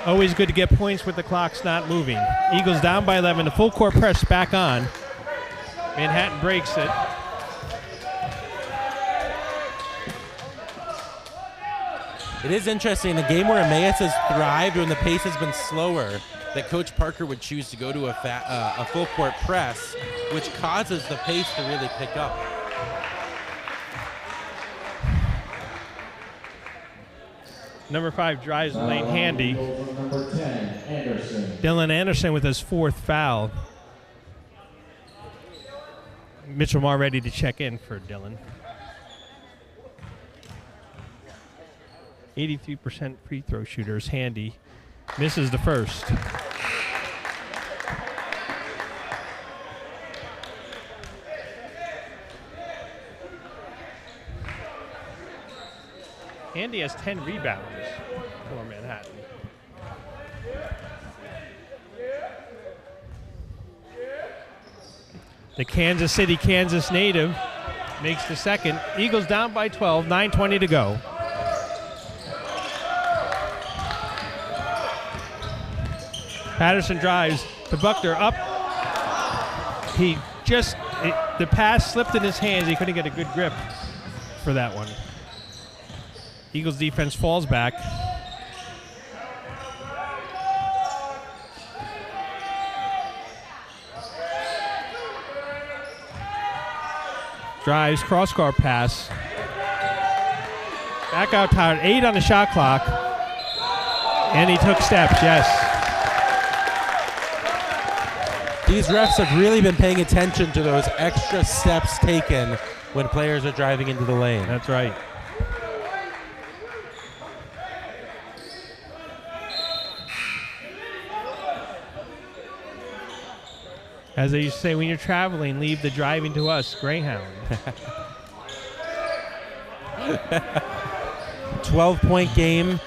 Always good to get points with the clock's not moving. Eagles down by 11. The full court press back on. Manhattan breaks it. It is interesting, the game where Emmaus has thrived when the pace has been slower, that Coach Parker would choose to go to a full court press, which causes the pace to really pick up. Number 5 drives the lane, Handy. Number 10, Anderson. Dylan Anderson with his 4th foul. Mitchell Marr ready to check in for Dylan. 83% free throw shooters. Handy misses the first. Andy has 10 rebounds for Manhattan. The Kansas City, Kansas native makes the second. Eagles down by 12, 9:20 to go. Patterson drives to Buckner up. He just, the pass slipped in his hands. He couldn't get a good grip for that one. Eagles defense falls back. Drives, cross-court pass. Back out tired, 8 on the shot clock. And he took steps, yes. These refs have really been paying attention to those extra steps taken when players are driving into the lane. That's right. As they used to say, when you're traveling, leave the driving to us, Greyhound. 12-point game,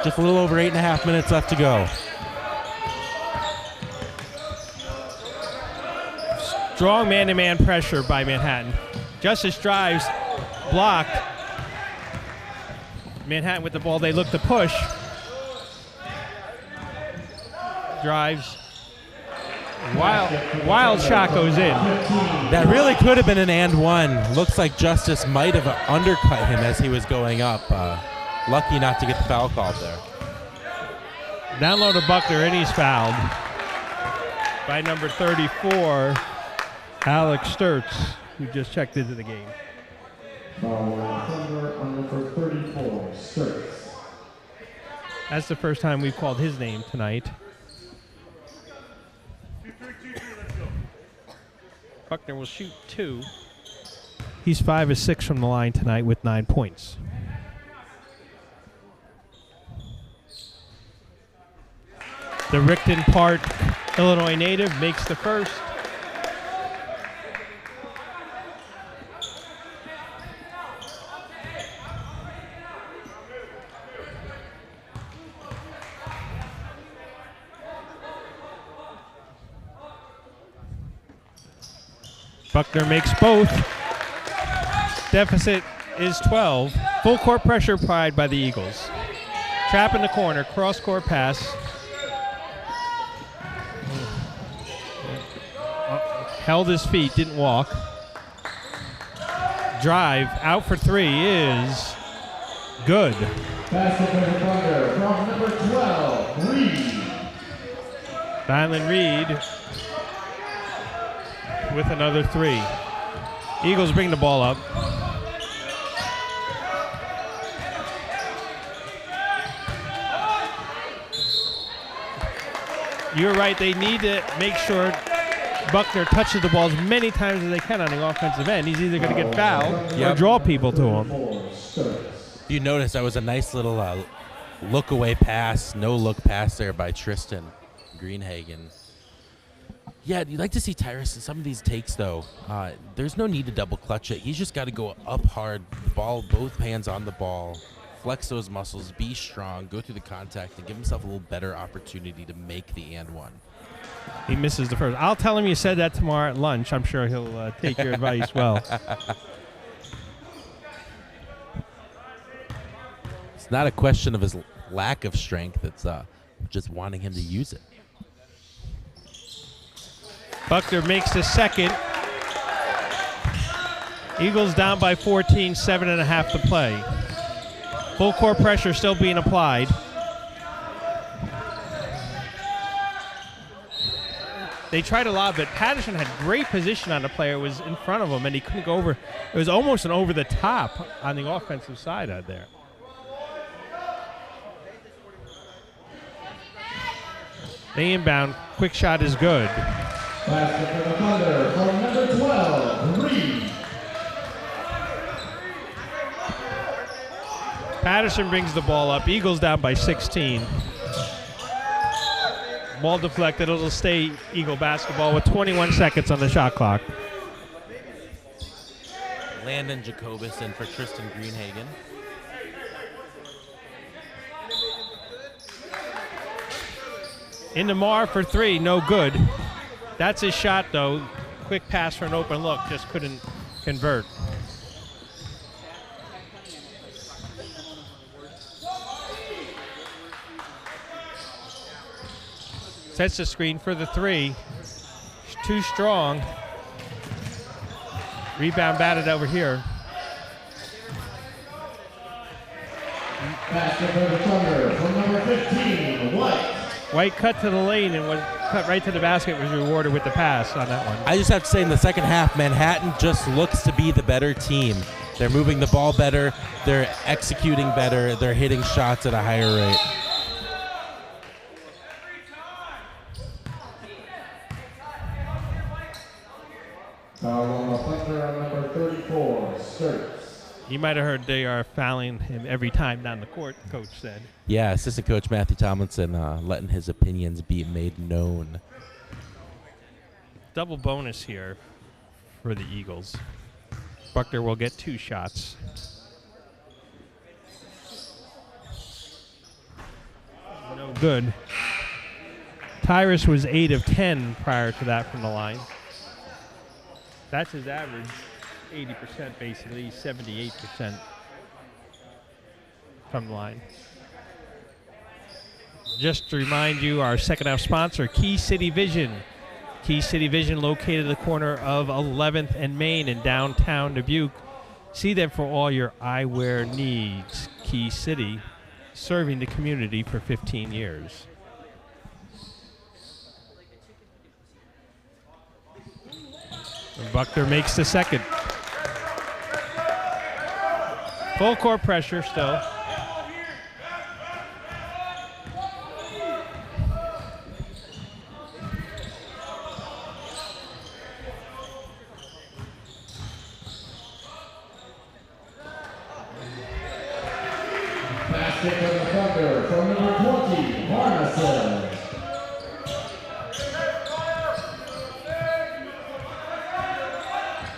just a little over 8.5 minutes left to go. Strong man-to-man pressure by Manhattan. Justice drives, blocked. Manhattan with the ball, they look to push. Drives. Wild shot goes in. That really could have been an and one. Looks like Justice might have undercut him as he was going up. Lucky not to get the foul called there. Down low to Buckner, and he's fouled by number 34, Alex Sturts, who just checked into the game. On number 34, Sturts. That's the first time we've called his name tonight. Buckner will shoot 2. He's 5 of 6 from the line tonight with 9 points. The Rickton Park, Illinois native, makes the first. Buckner makes both. Deficit is 12. Full court pressure applied by the Eagles. Trap in the corner, cross-court pass. Held his feet, didn't walk. Drive, out for 3 is good. Basket for Buckner from number 12, Reed. Dylan Reed with another 3. Eagles bring the ball up. You're right, they need to make sure Buckner touches the ball as many times as they can on the offensive end. He's either going to get fouled or draw people to him. You notice that was a nice little look-away pass, no-look pass there by Tristan Greenhagen. Yeah, you'd like to see Tyrus in some of these takes, though. There's no need to double clutch it. He's just got to go up hard, ball, both hands on the ball, flex those muscles, be strong, go through the contact, and give himself a little better opportunity to make the and one. He misses the first. I'll tell him you said that tomorrow at lunch. I'm sure he'll take your advice well. It's not a question of his lack of strength. It's just wanting him to use it. Buckner makes the second. Eagles down by 14, 7.5 to play. Full court pressure still being applied. They tried a lot, but Patterson had great position on the player. It was in front of him, and he couldn't go over. It was almost an over the top on the offensive side out there. They inbound. Quick shot is good. Basket for the Thunder from number 12, Reed. Patterson brings the ball up. Eagles down by 16. Ball deflected. It'll stay Eagle basketball with 21 seconds on the shot clock. Landon Jacobus in for Tristan Greenhagen. Into Marr for three, no good. That's his shot, though. Quick pass for an open look, just couldn't convert. Sets the screen for the three. Too strong. Rebound batted over here. Basket for the Thunder from number 15, White. White cut to the lane and was cut right to the basket, was rewarded with the pass on that one. I just have to say in the second half, Manhattan just looks to be the better team. They're moving the ball better. They're executing better. They're hitting shots at a higher rate. Foul on the Thunder on number 34, Sturts. You might have heard they are fouling him every time down the court, coach said. Yeah, assistant coach Matthew Tomlinson letting his opinions be made known. Double bonus here for the Eagles. Buckner will get 2 shots. No good. Tyrus was 8 of 10 prior to that from the line. That's his average, 80% basically, 78% from the line. Just to remind you, our second half sponsor, Key City Vision. Key City Vision located at the corner of 11th and Main in downtown Dubuque. See them for all your eyewear needs. Key City, serving the community for 15 years. And Buckner makes the second. Full court pressure still. Basket for the Thunder from number 20, Marnison.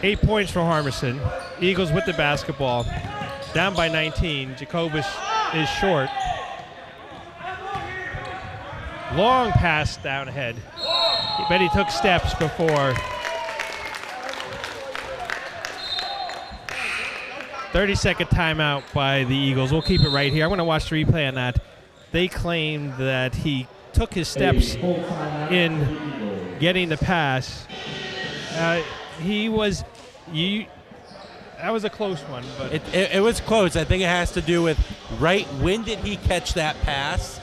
Eight points for Harmison. Eagles with the basketball. Down by 19. Jacobus is short. Long pass down ahead. But he took steps before. 30-second timeout by the Eagles. We'll keep it right here. I'm going to watch the replay on that. They claimed that he took his steps in getting the pass. That was a close one, but it was close. I think it has to do with when did he catch that pass?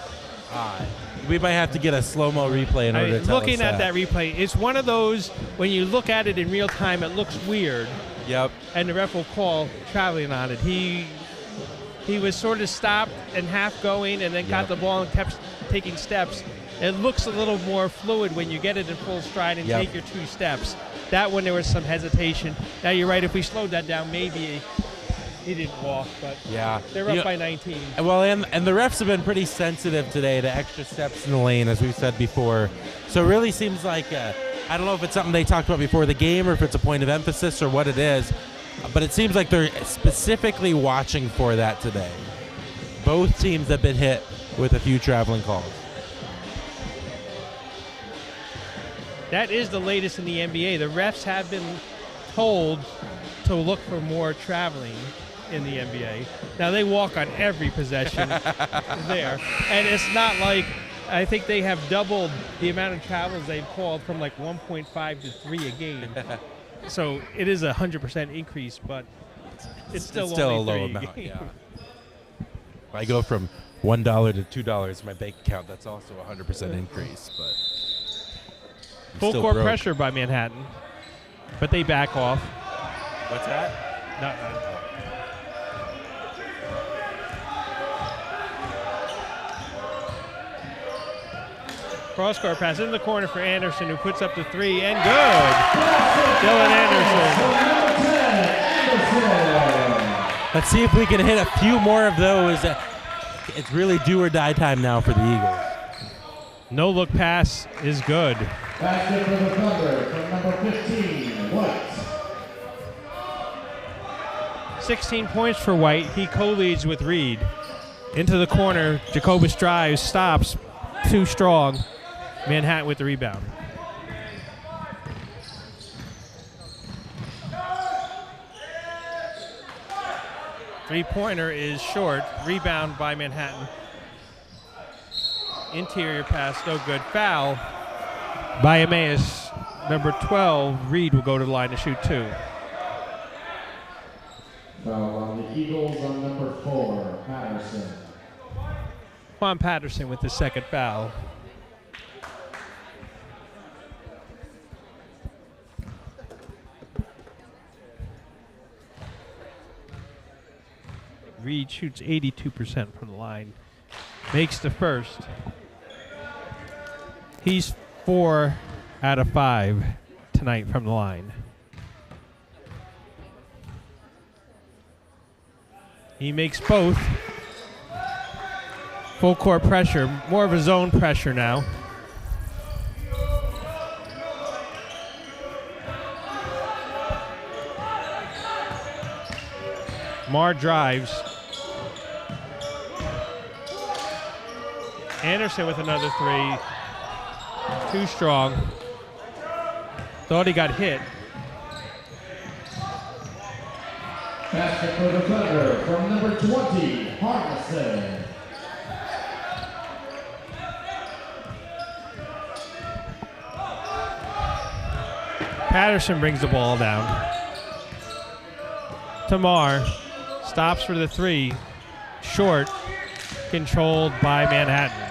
We might have to get a slow-mo replay in order to tell looking us at that replay, it's one of those, when you look at it in real time, it looks weird. Yep. And the ref will call traveling on it. He was sort of stopped and half going and then got the ball and kept taking steps. It looks a little more fluid when you get it in full stride and take your 2 steps. That one, there was some hesitation. Now, you're right. If we slowed that down, maybe he didn't walk. But they're up by 19. Well, and the refs have been pretty sensitive today to extra steps in the lane, as we've said before. So it really seems like, I don't know if it's something they talked about before the game or if it's a point of emphasis or what it is, but it seems like they're specifically watching for that today. Both teams have been hit with a few traveling calls. That is the latest in the NBA. The refs have been told to look for more traveling in the NBA. Now, they walk on every possession there. And it's not like, I think they have doubled the amount of travels they've called from like 1.5 to 3 a game. So it is a 100% increase, but it's still a only low 3 a amount. game. Yeah. If I go from $1 to $2 in my bank account, that's also a 100% increase. But full court pressure by Manhattan, but they back off. What's that? No. Cross-court pass in the corner for Anderson, who puts up the 3, and good. Dylan Anderson. Let's see if we can hit a few more of those. It's really do or die time now for the Eagles. No-look pass is good. Basket for the Thunder from number 15, White. 16 points for White. He co-leads with Reed. Into the corner, Jacobus drives, stops, too strong. Manhattan with the rebound. Three-pointer is short. Rebound by Manhattan. Interior pass, no good. Foul by Emmaus. Number 12, Reed, will go to the line to shoot 2. Foul on the Eagles on number 4, Patterson. Juan Patterson with the second foul. Reed shoots 82% from the line. Makes the first. He's 4 out of 5 tonight from the line. He makes both. Full court pressure, more of a zone pressure now. Marr drives. Anderson with another 3. Too strong. Thought he got hit. Basket for the Thunder from number 20, Hardison. Patterson brings the ball down. Tamar stops for the 3. Short. Controlled by Manhattan.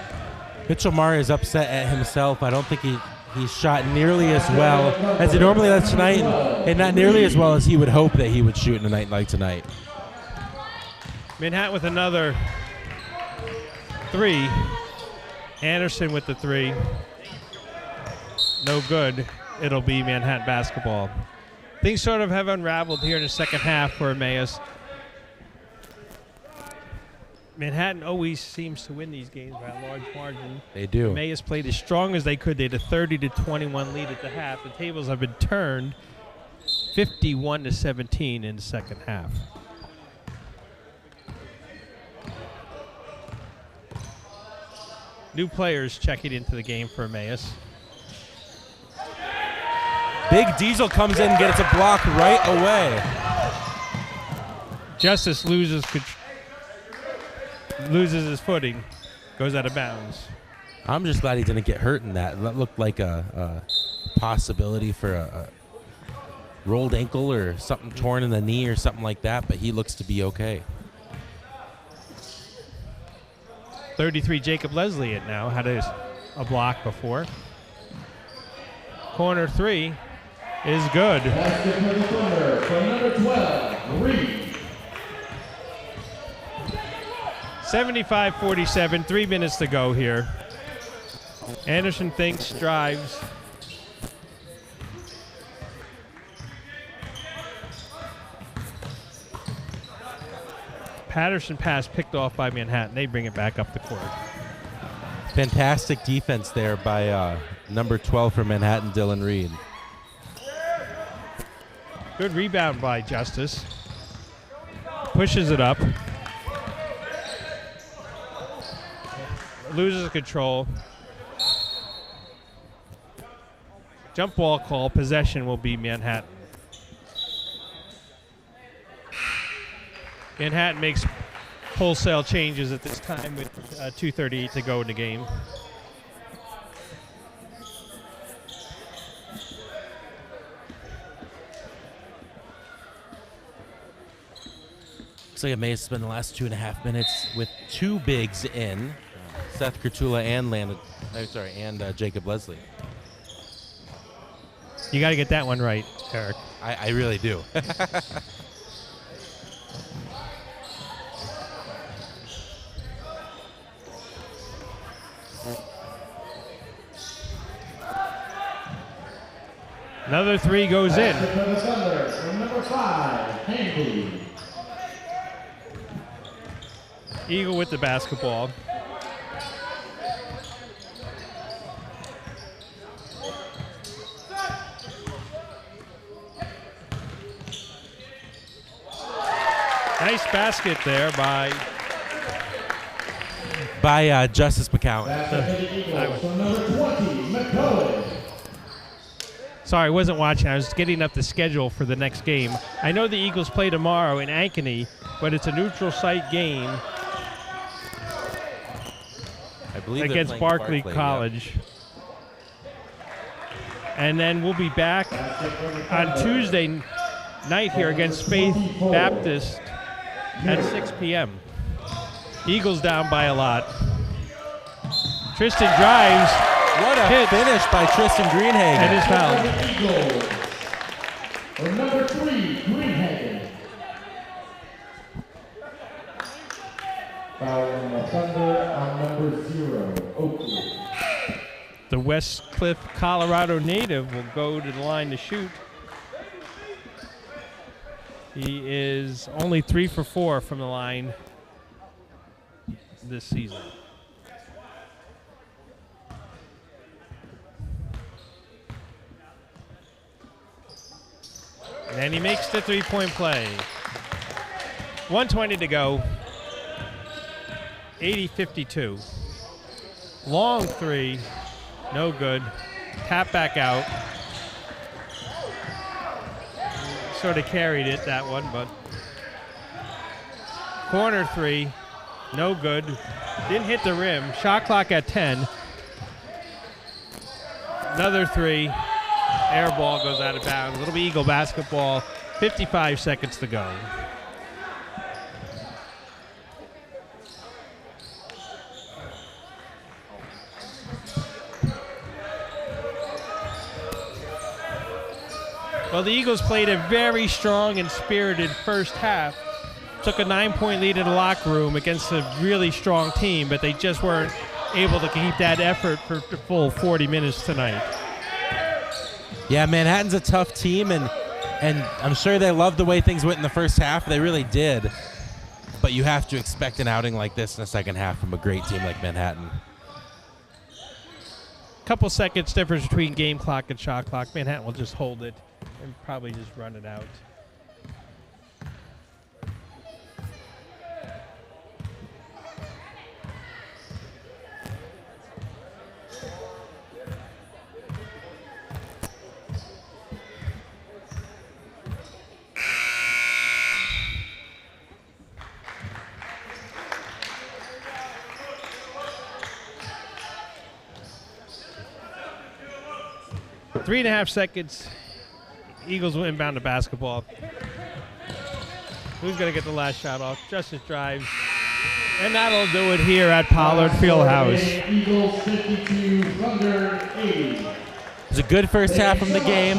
Mitchell Marr is upset at himself. I don't think he shot nearly as well as he normally does tonight, and not nearly as well as he would hope that he would shoot in a night like tonight. Manhattan with another 3. Anderson with the 3. No good. It'll be Manhattan basketball. Things sort of have unraveled here in the second half for Emmaus. Manhattan always seems to win these games by a large margin. They do. Emmaus played as strong as they could. They had a 30-21 lead at the half. The tables have been turned 51-17 in the second half. New players checking into the game for Emmaus. Big Diesel comes in and gets a block right away. Justice loses his footing, goes out of bounds. I'm just glad he didn't get hurt in that. That looked like a possibility for a rolled ankle or something torn in the knee or something like that, but he looks to be okay. 33, Jacob Leslie it now. Had a block before. Corner 3 is good. Basket for the Thunder from number 12, Reed. 75-47, 3 minutes to go here. Anderson thinks, drives. Patterson pass picked off by Manhattan. They bring it back up the court. Fantastic defense there by number 12 for Manhattan, Dylan Reed. Good rebound by Justice. Pushes it up. Loses control. Jump ball call. Possession will be Manhattan. Manhattan makes wholesale changes at this time with 2:38 to go in the game. Looks like Emmaus spent the last 2.5 minutes with 2 bigs in. Seth Kurtula and Jacob Leslie. You got to get that one right, Eric. I really do. Another 3 goes in. Basket for the Thunder from number 5, Hanley. Eagle with the basketball. Nice basket there by Justice McCowan. Basket for the Eagles from number 20, Sorry, I wasn't watching. I was getting up the schedule for the next game. I know the Eagles play tomorrow in Ankeny, but it's a neutral site game I believe against they're playing Barclay Barclay, College. And then we'll be back on Tuesday night here against Faith Baptist at 6 p.m. Eagles down by a lot. Tristan drives. What a hit, finish by Tristan Greenhagen. and is fouled. For number 3, Greenhagen. Foul on the Thunder on number 0, Oakley. The West Cliff, Colorado native will go to the line to shoot. He is only 3 for 4 from the line this season. And he makes the three-point play. 1:20 to go. 80-52. Long three. No good. Tap back out. Sort of carried it, that one, but. Corner three. No good. Didn't hit the rim. Shot clock at 10. Another three. Air ball goes out of bounds. It'll be Eagle basketball. 55 seconds to go. Well, the Eagles played a very strong and spirited first half. Took a 9-point lead in the locker room against a really strong team, but they just weren't able to keep that effort for the full 40 minutes tonight. Yeah, Manhattan's a tough team, and I'm sure they loved the way things went in the first half. They really did. But you have to expect an outing like this in the second half from a great team like Manhattan. Couple seconds difference between game clock and shot clock. Manhattan will just hold it and probably just run it out. Three and a half seconds. Eagles will inbound the basketball. Who's going to get the last shot off? Justice drives. And that'll do it here at Pollard Fieldhouse. Eagles 52, Thunder 80. It's a good first half from the game.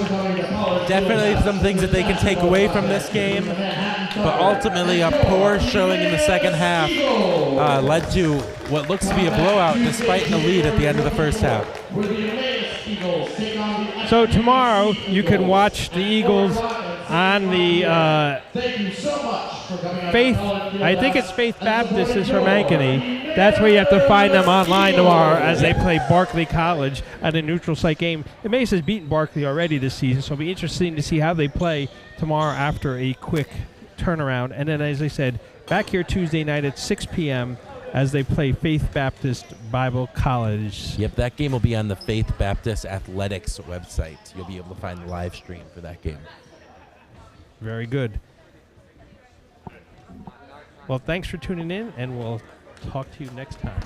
Definitely some things that they can take away from this game. But ultimately a poor showing in the second half led to what looks to be a blowout despite the lead at the end of the first half. So tomorrow you can watch the Eagles on the Faith, I think it's Faith Baptist is from Ankeny. That's where you have to find them online tomorrow as they play Barclay College at a neutral site game. Emmaus has beaten Barclay already this season, so it'll be interesting to see how they play tomorrow after a quick turnaround. And then, as I said, back here Tuesday night at 6 p.m. as they play Faith Baptist Bible College. Yep, that game will be on the Faith Baptist Athletics website. You'll be able to find the live stream for that game. Very good. Well, thanks for tuning in, and we'll talk to you next time.